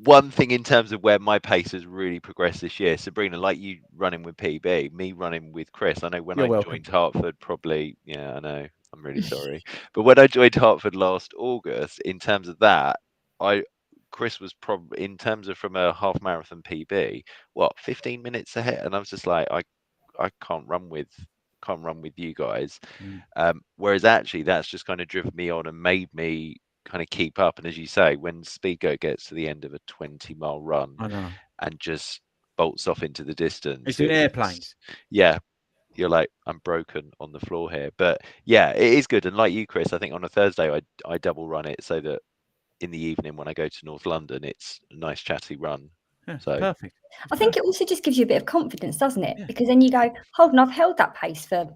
one thing in terms of where my pace has really progressed this year, Sabrina, like you running with PB, me running with Chris. I know when I joined Hartford, probably, yeah, I know, I'm really sorry. But when I joined Hartford last August, in terms of that, Chris was probably, in terms of from a half marathon PB, 15 minutes ahead, and I was just like, I can't run with you guys. Whereas actually that's just kind of driven me on and made me kind of keep up. And as you say, when Speedgoat gets to the end of a 20-mile run and just bolts off into the distance, he's doing airplanes. Yeah, you're like, I'm broken on the floor here. But yeah, it is good. And like you, Chris, I think on a Thursday I double run it so that in the evening when I go to North London, it's a nice chatty run. Yeah, so perfect. I think it also just gives you a bit of confidence, doesn't it? Yeah. Because then you go, hold on, I've held that pace for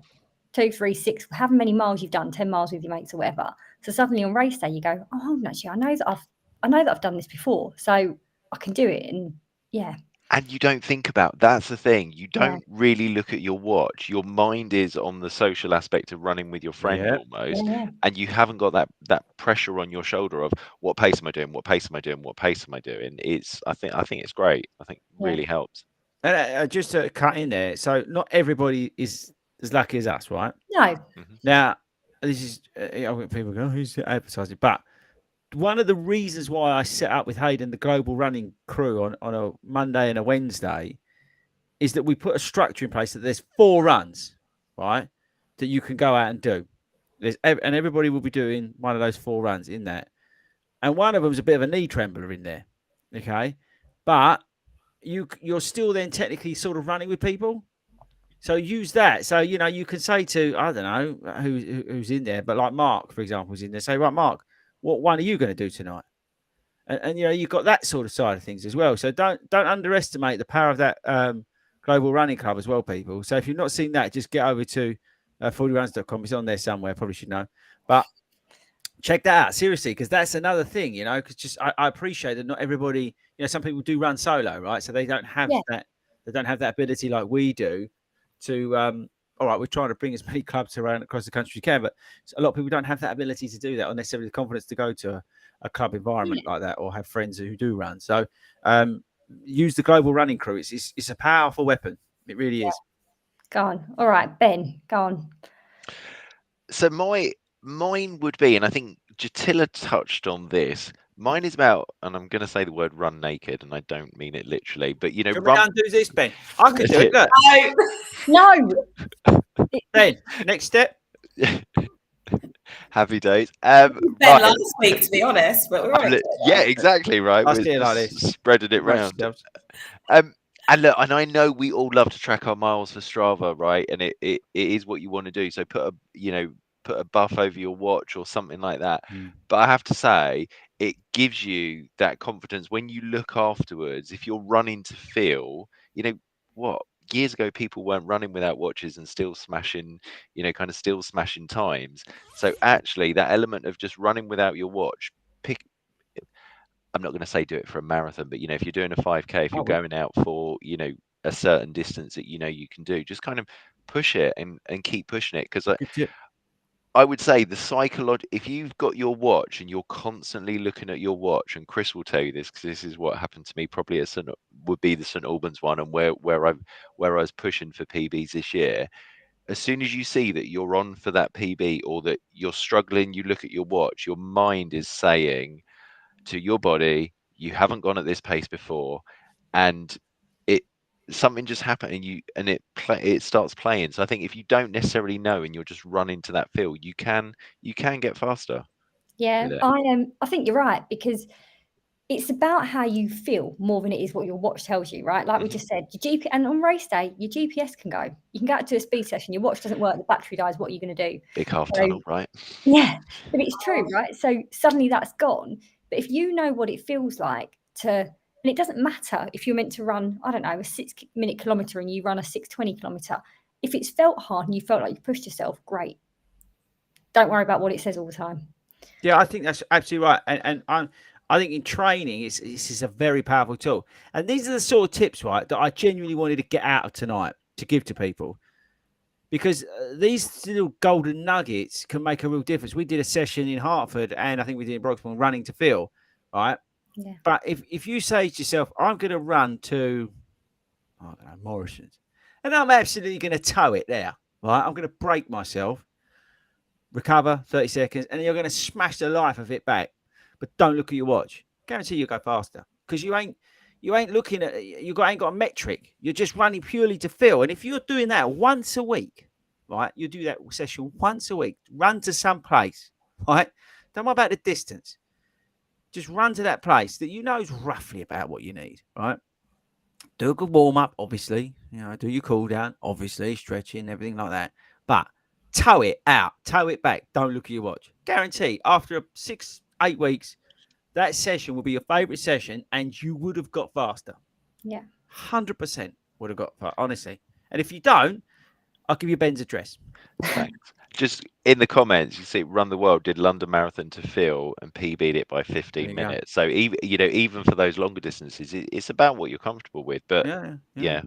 2, 3, 6, however many miles you've done, 10 miles with your mates or whatever. So suddenly on race day, you go, oh, hold on, actually, I know that I've done this before, so I can do it. And yeah. And you don't think about, that's the thing, you don't really look at your watch. Your mind is on the social aspect of running with your friend almost. And you haven't got that pressure on your shoulder of what pace am I doing? What pace am I doing? What pace am I doing? I think it's great. I think it really helps. And just to cut in there, so not everybody is as lucky as us, right? No. Now, this is people go, who's advertising? But one of the reasons why I set up with Hayden the global running crew on a Monday and a Wednesday is that we put a structure in place that there's 4 runs, right, that you can go out and do. And everybody will be doing one of those 4 runs in that. And one of them is a bit of a knee trembler in there, okay? But you're still then technically sort of running with people. So use that. So, you can say to, I don't know who's in there, but like Mark, for example, is in there. Say, right, Mark, what one are you going to do tonight? And you've got that sort of side of things as well. So don't underestimate the power of that global running club as well, people. So if you've not seen that, just get over to 40runs.com. It's on there somewhere. Probably should know. But check that out, seriously, because that's another thing, because just I appreciate that not everybody, some people do run solo, right? So they don't have that. They don't have that ability like we do to all right, we're trying to bring as many clubs around across the country as you can, but a lot of people don't have that ability to do that or necessarily the confidence to go to a club environment like that or have friends who do run. So use the global running crew. It's a powerful weapon. It really is. Go on. All right, Ben, go on. So mine would be, and I think Jatila touched on this. Mine is about, and I'm going to say the word run naked, and I don't mean it literally, but run. Do this, Ben. I can do it. Look. No. Ben, next step. Happy days. Ben last week, to be honest, but we're right. Yeah, exactly right. I'll see it like this. Spreading it round. And look, and I know we all love to track our miles for Strava, right? And it is what you want to do. So put a buff over your watch or something like that. But I have to say, it gives you that confidence when you look afterwards. If you're running to feel, years ago people weren't running without watches and still smashing times. So actually that element of just running without your watch, I'm not going to say do it for a marathon, but if you're doing a 5K, if you're I would. going out for a certain distance that you can do, just kind of push it and keep pushing it. Because Good tip. I would say if you've got your watch and you're constantly looking at your watch, and Chris will tell you this because this is what happened to me probably at would be the St Albans one, and where I was pushing for PBs this year. As soon as you see that you're on for that PB or that you're struggling, you look at your watch, your mind is saying to your body, you haven't gone at this pace before, and something just happened and it starts playing. So I think if you don't necessarily know and you're just running to that field, you can get faster. Yeah, I think you're right, because it's about how you feel more than it is what your watch tells you, right? Like we just said, your GPS, and on race day, your GPS can go. You can go out to a speed session, your watch doesn't work, the battery dies. What are you going to do? Big half tunnel, right? Yeah, but it's true, right? So suddenly that's gone. But if you know what it feels like and it doesn't matter if you're meant to run, I don't know, a 6-minute kilometre and you run a 6:20 kilometre. If it's felt hard and you felt like you pushed yourself, great. Don't worry about what it says all the time. Yeah, I think that's absolutely right. And I think in training, this is a very powerful tool. And these are the sort of tips, right, that I genuinely wanted to get out of tonight to give to people. Because these little golden nuggets can make a real difference. We did a session in Hartford, and I think we did in Broxbourne, running to feel, right? Yeah. But if you say to yourself, I'm going to run to, I don't know, Morrison's, and I'm absolutely going to tow it there, right? I'm going to break myself, recover 30 seconds, and you're going to smash the life of it back. But don't look at your watch. Guarantee you'll go faster because you ain't looking at, ain't got a metric. You're just running purely to feel. And if you're doing that once a week, right, you do that session once a week, run to some place, right? Don't worry about the distance. Just run to that place that you know is roughly about what you need, right? Do a good warm up, obviously. Do your cool down, obviously, stretching, everything like that. But tow it out, tow it back. Don't look at your watch. Guarantee after 6-8 weeks, that session will be your favorite session and you would have got faster. Yeah. 100% would have got faster, honestly. And if you don't, I'll give you Ben's address. Thanks. Just in the comments, you see Run the World did London Marathon to Phil and PB'd it by 15 minutes. So even for those longer distances, it's about what you're comfortable with. But yeah.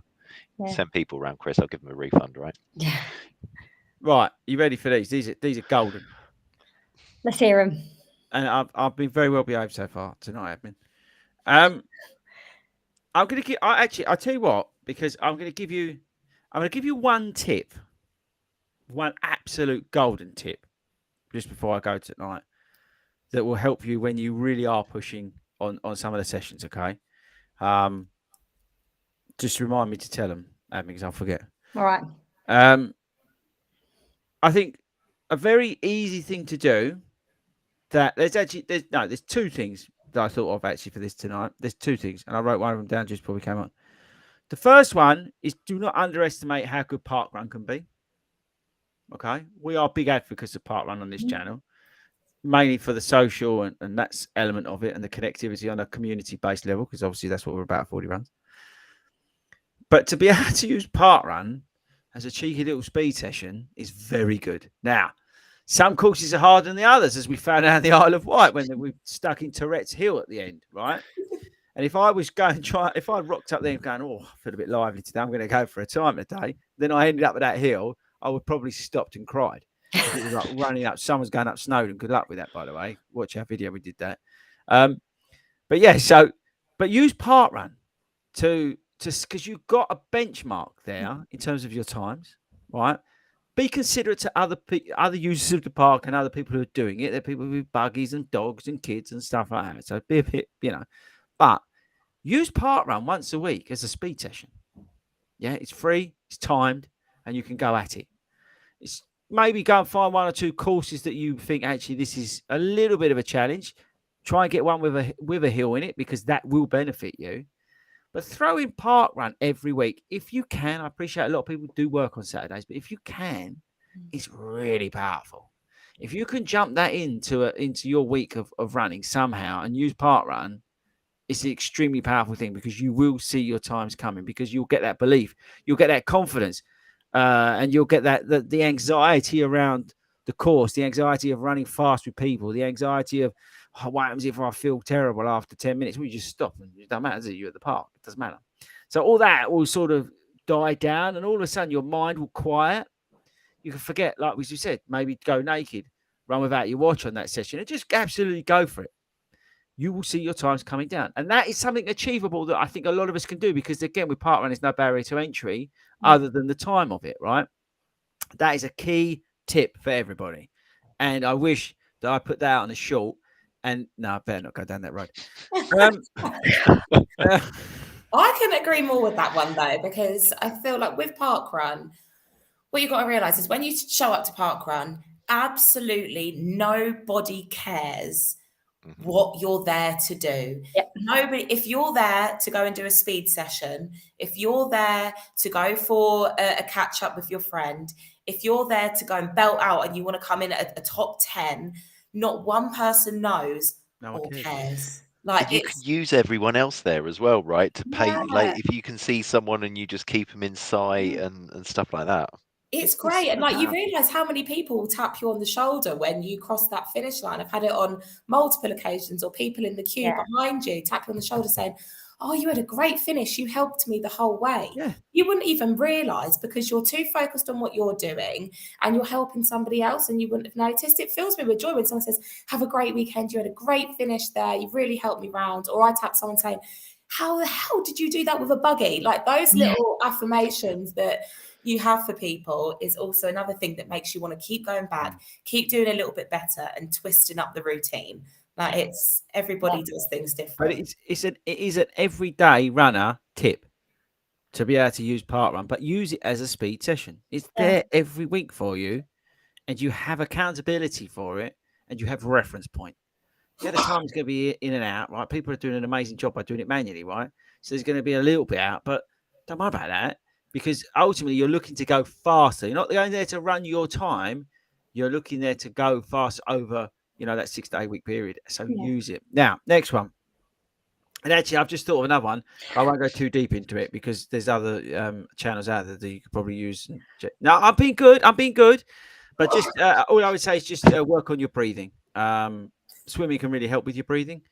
Send people around, Chris. I'll give them a refund, right? Yeah. Right. You ready for these? These are golden. Let's hear them. And I've been very well behaved so far tonight, I've been. I'm going to give. I'll tell you what, because I'm going to give you one tip, one absolute golden tip, just before I go tonight, that will help you when you really are pushing on some of the sessions. Okay. Just remind me to tell them, because I'll forget. All right. I think a very easy thing to do. There's two things that I thought of actually for this tonight. There's two things, and I wrote one of them down just before we came on. The first one is do not underestimate how good parkrun can be. Okay, we are big advocates of parkrun on this channel, mainly for the social and that's element of it, and the connectivity on a community-based level, because obviously that's what we're about at 40 Runs. But to be able to use parkrun as a cheeky little speed session is very good. Now, some courses are harder than the others, as we found out in the Isle of Wight when we were stuck in Tourette's Hill at the end, right? And if I was going if I rocked up there and going, I feel a bit lively today, I'm going to go for a time today, then I ended up at that hill, I would probably stopped and cried. It was like running up, someone's going up Snowdon. Good luck with that, by the way. Watch our video, we did that. But use parkrun because you've got a benchmark there in terms of your times, right? Be considerate to other users of the park and other people who are doing it. There are people with buggies and dogs and kids and stuff like that. So be a bit, but use parkrun once a week as a speed session. Yeah, it's free, it's timed, and you can go at it. It's maybe go and find one or two courses that you think actually this is a little bit of a challenge. Try and get one with a hill in it, because that will benefit you. But throw in parkrun every week if you can. I appreciate a lot of people do work on Saturdays, but if you can, it's really powerful. If you can jump that into your week of running somehow and use parkrun, it's an extremely powerful thing, because you will see your times coming, because you'll get that belief, you'll get that confidence, and you'll get the anxiety around the course, the anxiety of running fast with people, the anxiety of what happens if I feel terrible after 10 minutes? Well, you just stop and it doesn't matter, does it? You're at the park. It doesn't matter. So all that will sort of die down, and all of a sudden your mind will quiet. You can forget, like as you said, maybe go naked, run without your watch on that session, and just absolutely go for it. You will see your times coming down. And that is something achievable that I think a lot of us can do, because, again, with parkrun, there's no barrier to entry other than the time of it, right? That is a key tip for everybody. And I wish that I put that out on a short. And no, I better not go down that road. I couldn't agree more with that one, though, because I feel like with parkrun, what you've got to realise is when you show up to parkrun, absolutely nobody cares what you're there to do. Yep. Nobody, if you're there to go and do a speed session, if you're there to go for a catch up with your friend, if you're there to go and belt out and you want to come in at a top 10, not one person knows or cares. Like, you can use everyone else there as well, right? To pay, Yeah. like if you can see someone and you just keep them in sight and stuff like that. It's great. And like, you realise how many people will tap you on the shoulder when you cross that finish line. I've had it on multiple occasions, or people in the queue behind you tap you on the shoulder saying, oh, you had a great finish. You helped me the whole way. Yeah. You wouldn't even realise, because you're too focused on what you're doing and you're helping somebody else, and you wouldn't have noticed. It fills me with joy when someone says, have a great weekend. You had a great finish there. You really helped me round. Or I tap someone saying, how the hell did you do that with a buggy? Like, those little affirmations that you have for people is also another thing that makes you want to keep going back, keep doing a little bit better and twisting up the routine. Like, it's everybody does things different. But it is an everyday runner tip to be able to use parkrun, but use it as a speed session. It's there every week for you, and you have accountability for it, and you have a reference point. Yeah, the time's going to be in and out, right? People are doing an amazing job by doing it manually, right? So there's going to be a little bit out, but don't worry about that, because ultimately you're looking to go faster. You're not going there to run your time. You're looking there to go fast over, that 6 to 8 week period. So use it. Now, next one. And actually, I've just thought of another one. I won't go too deep into it because there's other channels out there that you could probably use. No, I'm being good. But just all I would say is just work on your breathing. Swimming can really help with your breathing.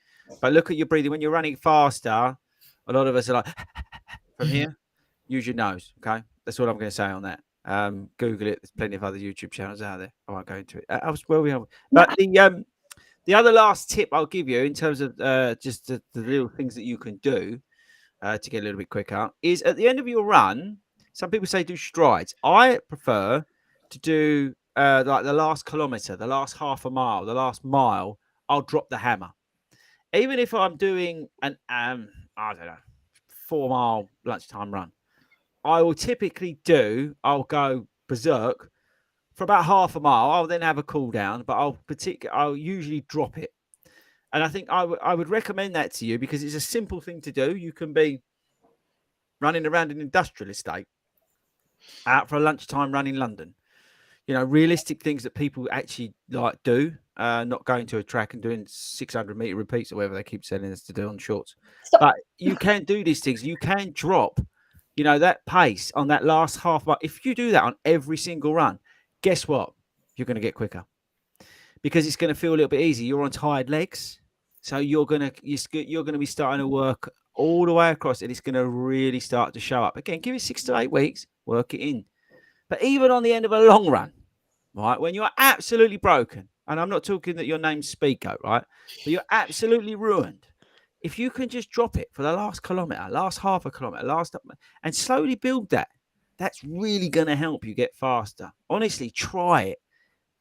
But look at your breathing. When you're running faster, a lot of us are like, from here, use your nose. Okay. That's all I'm going to say on that. Google it. There's plenty of other YouTube channels out there. I won't go into it. But the other last tip I'll give you in terms of just the little things that you can do to get a little bit quicker is at the end of your run, some people say do strides. I prefer to do like the last kilometre, the last half a mile, the last mile, I'll drop the hammer. Even if I'm doing an, I don't know, 4 mile lunchtime run, I will typically I'll go berserk for about half a mile. I'll then have a cool down, but I'll usually drop it. And I think I would recommend that to you because it's a simple thing to do. You can be running around an industrial estate out for a lunchtime run in London. Realistic things that people actually like do, not going to a track and doing 600-meter repeats or whatever they keep telling us to do on shorts. But you can do these things. You can drop, that pace on that last half mile. If you do that on every single run, guess what? You're going to get quicker because it's going to feel a little bit easy. You're on tired legs. So you're going to be starting to work all the way across, and it's going to really start to show up. Again, give it 6 to 8 weeks, work it in. But even on the end of a long run, right, when you're absolutely broken, and I'm not talking that your name's Speedgoat, right, but you're absolutely ruined. If you can just drop it for the last kilometre, last half a kilometre, and slowly build that, that's really going to help you get faster. Honestly, try it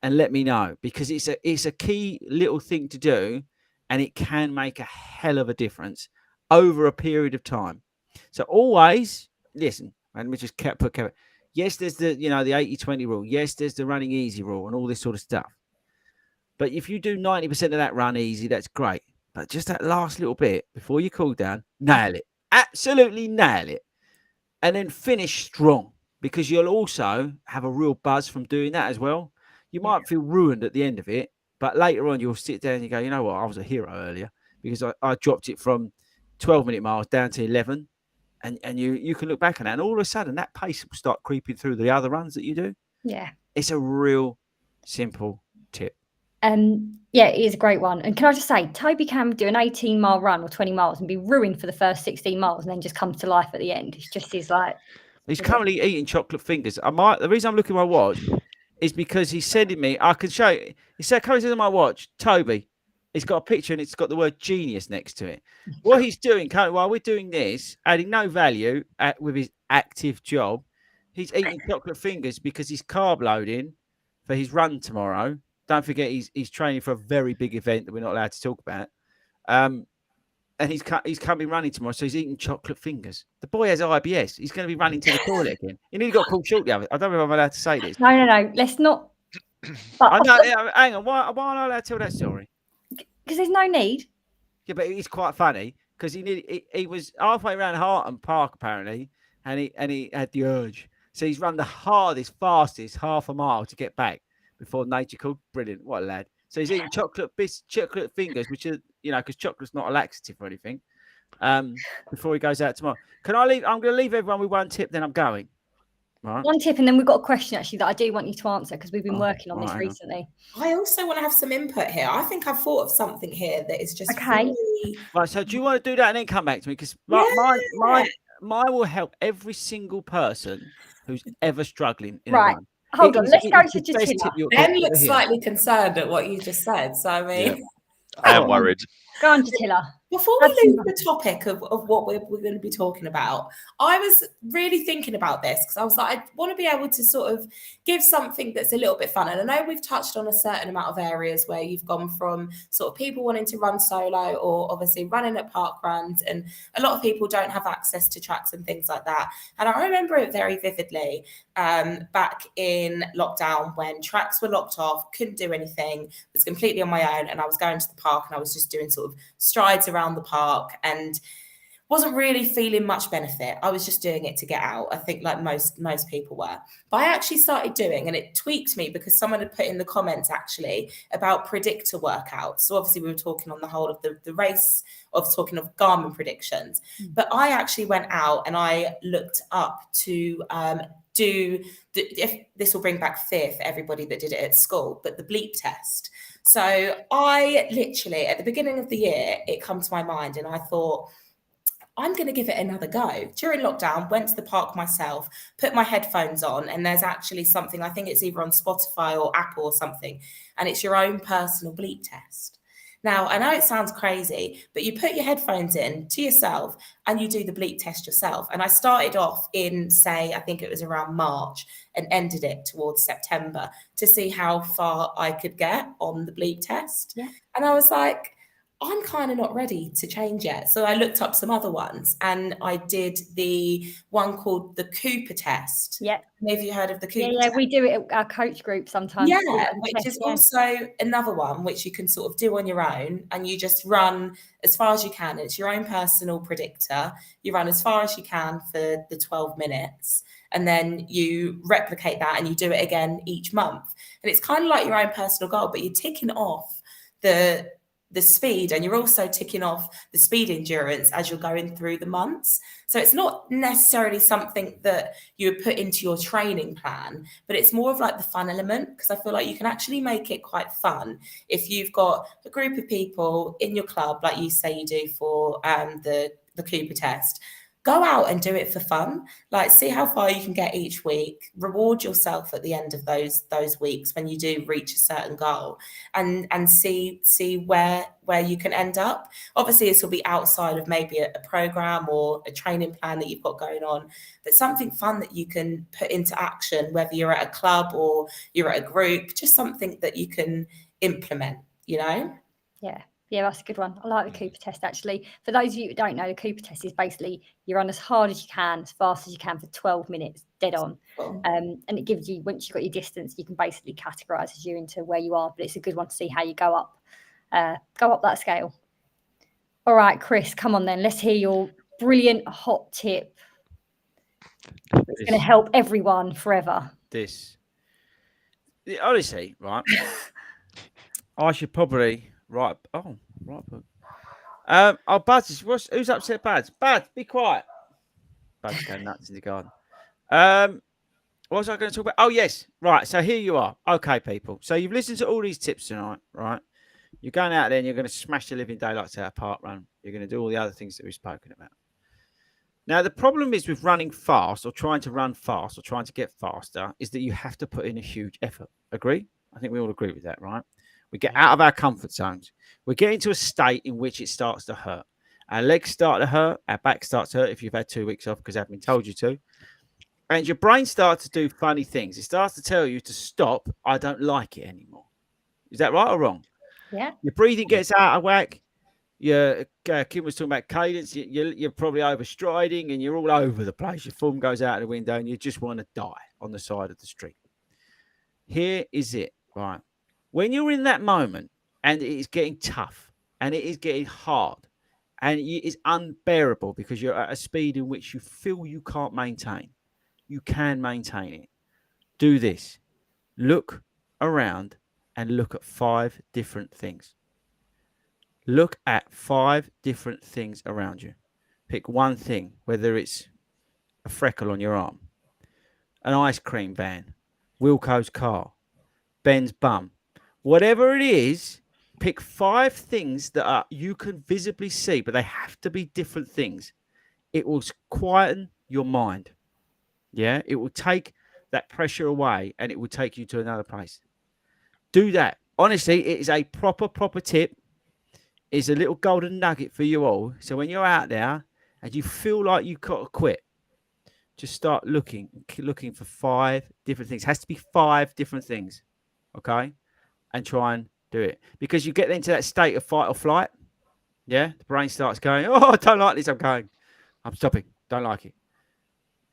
and let me know, because it's a key little thing to do, and it can make a hell of a difference over a period of time. So always listen, and we just put. Yes, there's the the 80-20 rule. Yes, there's the running easy rule and all this sort of stuff. But if you do 90% of that run easy, that's great. But just that last little bit before you cool down, nail it. Absolutely nail it. And then finish strong, because you'll also have a real buzz from doing that as well. You might feel ruined at the end of it, but later on you'll sit down and you go, you know what, I was a hero earlier because I dropped it from 12-minute miles down to 11. And you can look back on that, and all of a sudden that pace will start creeping through the other runs that you do. Yeah. It's a real simple tip. Yeah, it is a great one. And can I just say, Toby can do an 18-mile run or 20 miles and be ruined for the first 16 miles and then just comes to life at the end. It's just his like. He's currently eating chocolate fingers. The reason I'm looking at my watch is because he's sending me. I can show you. He said, "Come on my watch, Toby." It's got a picture and it's got the word genius next to it. What he's doing currently while we're doing this, adding no value with his active job, he's eating chocolate fingers because he's carb loading for his run tomorrow. Don't forget, he's training for a very big event that we're not allowed to talk about. And he's coming running tomorrow, so he's eating chocolate fingers. The boy has IBS. He's going to be running to the toilet again. He nearly got called shortly. I don't know if I'm allowed to say this. No. Let's not. I know. Hang on. Why am I not allowed to tell that story? Because there's no need. Yeah, but it's quite funny because he was halfway around Harton Park apparently, and he had the urge. So he's run the fastest half a mile to get back before nature called. Brilliant. What a lad. So he's eating chocolate fingers, which are, because chocolate's not a laxative or anything. Before he goes out tomorrow. Can I leave? I'm going to leave everyone with one tip, then I'm going. Right. One tip, and then we've got a question actually that I do want you to answer because we've been working on this recently. I also want to have some input here. I think I've thought of something here that is just okay. Really... Right. So do you want to do that and then come back to me? Because mine will help every single person who's ever struggling in a run. Hold on, let's go to Jatila. Ben looks slightly concerned at what you just said. So, I mean... Yeah. I am worried. Go on, Jatila. Before we leave the topic of what we're going to be talking about, I was really thinking about this because I was like, I want to be able to sort of give something that's a little bit fun. And I know we've touched on a certain amount of areas where you've gone from sort of people wanting to run solo or obviously running at park runs. And a lot of people don't have access to tracks and things like that. And I remember it very vividly back in lockdown when tracks were locked off, couldn't do anything, was completely on my own. And I was going to the park and I was just doing sort of strides around the park and wasn't really feeling much benefit. I was just doing it to get out. I think like most people were. But I actually started doing, and it tweaked me because someone had put in the comments actually about predictor workouts. So obviously we were talking on the whole of the race of talking of Garmin predictions. But I actually went out and I looked up to if this will bring back fear for everybody that did it at school, but the bleep test. So I literally, at the beginning of the year, it come to my mind and I thought, I'm going to give it another go. During lockdown, went to the park myself, put my headphones on, and there's actually something, I think it's either on Spotify or Apple or something, and it's your own personal bleep test. Now, I know it sounds crazy, but you put your headphones in to yourself and you do the bleep test yourself. And I started off in, say, I think it was around March and ended it towards September to see how far I could get on the bleep test. Yeah. And I was like, I'm kind of not ready to change yet. So I looked up some other ones and I did the one called the Cooper test. Yeah. Have you heard of the Cooper test? test? We do it at our coach group sometimes. Yeah, which is also another one which you can sort of do on your own and you just run as far as you can. It's your own personal predictor. You run as far as you can for the 12 minutes and then you replicate that and you do it again each month. And it's kind of like your own personal goal, but you're ticking off the speed and you're also ticking off the speed endurance as you're going through the months. So it's not necessarily something that you would put into your training plan, but it's more of like the fun element because I feel like you can actually make it quite fun if you've got a group of people in your club, like you say you do for the Cooper test. Go out and do it for fun. Like, see how far you can get each week. Reward yourself at the end of those weeks when you do reach a certain goal, and see where you can end up. Obviously, this will be outside of maybe a program or a training plan that you've got going on, but something fun that you can put into action, whether you're at a club or you're at a group, just something that you can implement. Yeah, that's a good one. I like the Cooper test, actually. For those of you who don't know, the Cooper test is basically you run as hard as you can, as fast as you can for 12 minutes, dead on. And it gives you, once you've got your distance, you can basically categorise you into where you are. But it's a good one to see how you go up that scale. All right, Chris, come on then. Let's hear your brilliant hot tip. It's going to help everyone forever. Honestly, right? I should probably... Right. Baz, who's upset? Baz, be quiet. Baz going nuts in the garden. What was I going to talk about? Oh, yes. Right. So here you are. Okay, people. So you've listened to all these tips tonight, right? You're going out there and you're going to smash the living daylights out of park run. You're going to do all the other things that we've spoken about. Now, the problem is with running fast or trying to run fast or trying to get faster is that you have to put in a huge effort. Agree? I think we all agree with that, right? We get out of our comfort zones. We get into a state in which it starts to hurt. Our legs start to hurt. Our back starts to hurt if you've had 2 weeks off because admin told you to. And your brain starts to do funny things. It starts to tell you to stop. I don't like it anymore. Is that right or wrong? Yeah. Your breathing gets out of whack. Kim was talking about cadence. You're probably overstriding and you're all over the place. Your form goes out the window and you just want to die on the side of the street. Here is it, right? When you're in that moment and it is getting tough and it is getting hard and it is unbearable because you're at a speed in which you feel you can't maintain, you can maintain it. Do this. Look around and look at 5 different things. Look at 5 different things around you. Pick one thing, whether it's a freckle on your arm, an ice cream van, Wilco's car, Ben's bum, whatever it is. Pick 5 things that you can visibly see, but they have to be different things. It will quieten your mind. Yeah, it will take that pressure away and it will take you to another place. Do that. Honestly, it is a proper tip. It's a little golden nugget for you all. So when you're out there and you feel like you've got to quit, just start looking for 5 different things. It has to be 5 different things. Okay? And try and do it. Because you get into that state of fight or flight. Yeah? The brain starts going, oh, I don't like this. I'm stopping. Don't like it.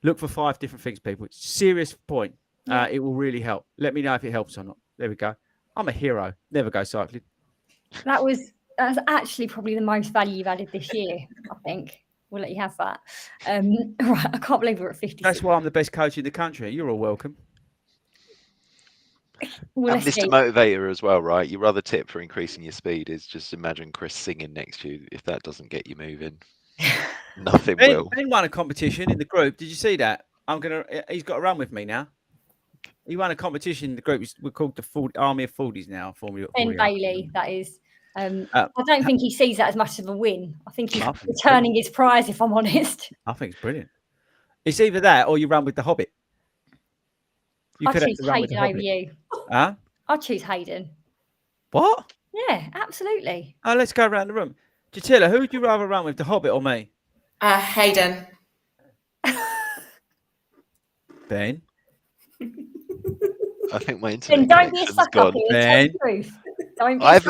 Look for 5 different things, people. It's a serious point. Yeah. It will really help. Let me know if it helps or not. There we go. I'm a hero. Never go cycling. That's actually probably the most value you've added this year, I think. We'll let you have that. Right, I can't believe we're at 56. That's why I'm the best coach in the country. You're all welcome. Well, and Mr. Motivator as well, right? Your other tip for increasing your speed is just imagine Chris singing next to you. If that doesn't get you moving, nothing will. Ben won a competition in the group. Did you see that? He's got to run with me now. He won a competition in the group. We're called the Army of 40s now. Ben Bailey, that is. I don't think he sees that as much of a win. I think he's returning his prize, if I'm honest. I think it's brilliant. It's either that or you run with the Hobbit. I choose Hayden over you. Huh? I choose Hayden. What? Yeah, absolutely. Oh, let's go around the room. Jatila, who would you rather run with, the Hobbit or me? Hayden. Ben? I think my internet don't be a sucker. Ben? I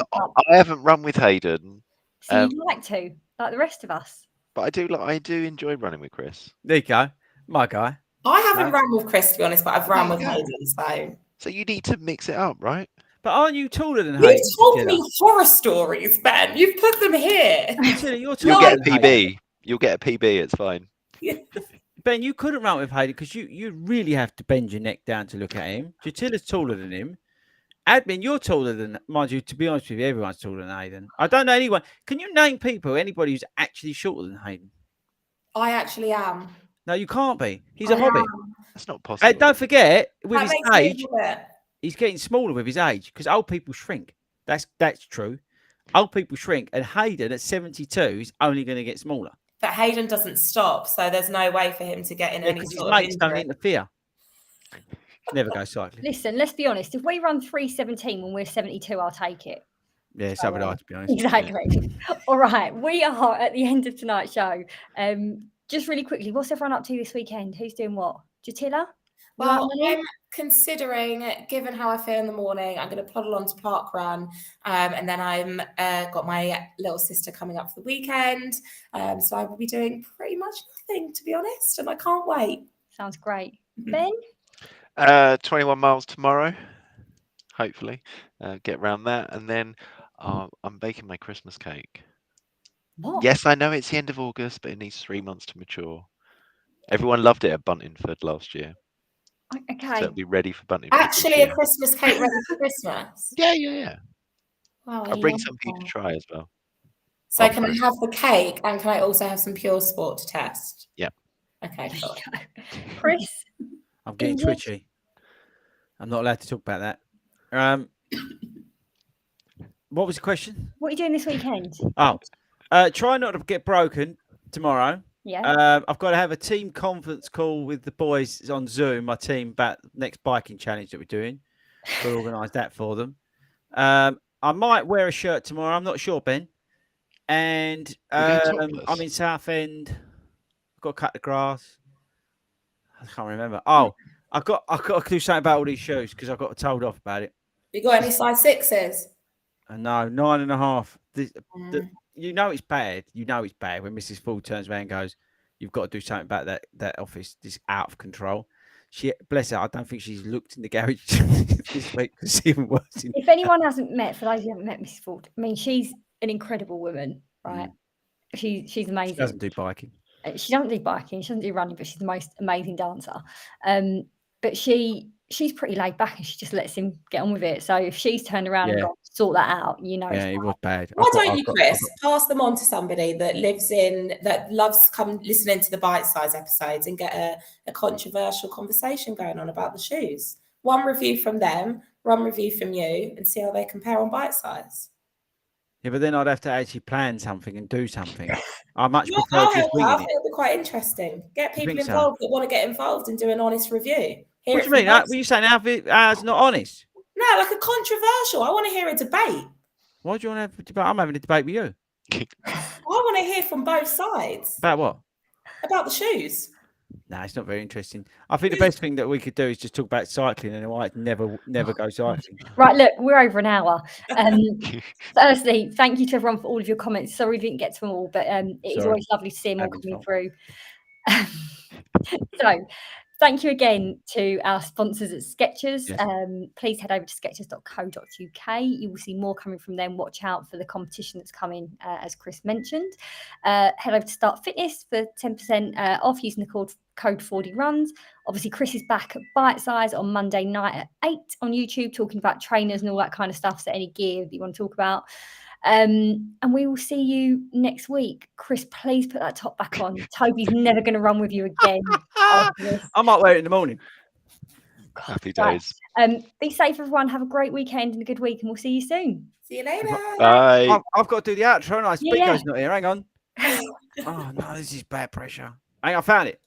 haven't run with Hayden. So you'd like to, like the rest of us. But I do enjoy running with Chris. There you go. My guy. I haven't run with Chris, to be honest, but I've run with Hayden, so you need to mix it up, right? But aren't you taller than Hayden? You've told me horror stories, Ben. You've put them here. You'll get a PB. You'll get a PB. It's fine. Yeah. Ben, you couldn't run with Hayden because you really have to bend your neck down to look at him. Jatila's taller than him. Admin, you're taller than, mind you, to be honest with you, everyone's taller than Hayden. I don't know anyone. Can you name anybody who's actually shorter than Hayden? I actually am. No, you can't be. He's a hobbit. That's not possible. And don't forget, with his age, age, he's getting smaller with his age because old people shrink. That's true. Old people shrink, and Hayden at 72 is only going to get smaller. But Hayden doesn't stop, so there's no way for him to get in any sort of injury. His mates don't interfere. Never go cycling. Listen, let's be honest. If we run 3:17 when we're 72, I'll take it. Yeah, so would I, to be honest. Exactly. Yeah. All right, we are at the end of tonight's show. Just really quickly, what's everyone up to this weekend? Who's doing what? Jatila? Well, I'm considering, given how I feel in the morning, I'm going to plod along to park run, and then I'm got my little sister coming up for the weekend, so I will be doing pretty much nothing, to be honest, and I can't wait. Sounds great. Ben? 21 miles tomorrow, hopefully. Get around that, and then I'm baking my Christmas cake. What? Yes, I know it's the end of August, but it needs 3 months to mature. Everyone loved it at Buntingford last year. Okay. So it'll be ready for Buntingford. Actually, a Christmas cake ready for Christmas? Yeah. Wow, I'll bring some for you to try as well. So can I have the cake and can I also have some Pure Sport to test? Yeah. Okay, cool. Chris? I'm getting twitchy. I'm not allowed to talk about that. What was the question? What are you doing this weekend? Oh, try not to get broken tomorrow. Yeah. I've got to have a team conference call with the boys on Zoom, my team, about next biking challenge that we're doing. We'll organise that for them. I might wear a shirt tomorrow. I'm not sure, Ben. And I'm in Southend. I've got to cut the grass. I can't remember. Oh, I've got to do something about all these shoes because I got told off about it. You got any size 6s? No, 9.5. You know it's bad. You know it's bad when Mrs. Ford turns around and goes, "You've got to do something about that office. This out of control." She, bless her, I don't think she's looked in the garage this week because it's even worse. If anyone hasn't met, for those who haven't met Mrs. Ford, I mean, she's an incredible woman, right? She's amazing. She doesn't do biking. She doesn't do biking. She doesn't do running, but she's the most amazing dancer. But she's pretty laid back and she just lets him get on with it. So if she's turned around and got to sort that out, you know. Yeah, it was bad. Why don't you, Chris, pass them on to somebody that loves come listening to the bite-size episodes and get a controversial conversation going on about the shoes? One review from them, one review from you, and see how they compare on bite-size. Yeah, but then I'd have to actually plan something and do something. I much prefer I just winging think it'll be quite interesting. Get people think so? involved that want to get involved and do an honest review. What do you mean? What are you saying? Ours not honest? No, like a controversial. I want to hear a debate. Why do you want to have a debate? I'm having a debate with you. I want to hear from both sides. About what? About the shoes. No, it's not very interesting. I think the best thing that we could do is just talk about cycling and why it never go cycling. Right, look, we're over an hour. Firstly, thank you to everyone for all of your comments. Sorry we didn't get to them all, but it is always lovely to see them all coming through. So, thank you again to our sponsors at Skechers. Yes. Please head over to skechers.co.uk. You will see more coming from them. Watch out for the competition that's coming, as Chris mentioned. Head over to Start Fitness for 10% off using the code 40runs. Obviously, Chris is back at Bite Size on Monday night at 8 on YouTube, talking about trainers and all that kind of stuff. So any gear that you want to talk about. And we will see you next week. Chris, please put that top back on. Toby's never going to run with you again. I might wear it in the morning. God, happy days. Be safe, everyone. Have a great weekend and a good week, and we'll see you soon. See you later. Bye. I've got to do the outro. And Speaker's not here. Hang on. Oh no, this is bad pressure. Hang on, I found it.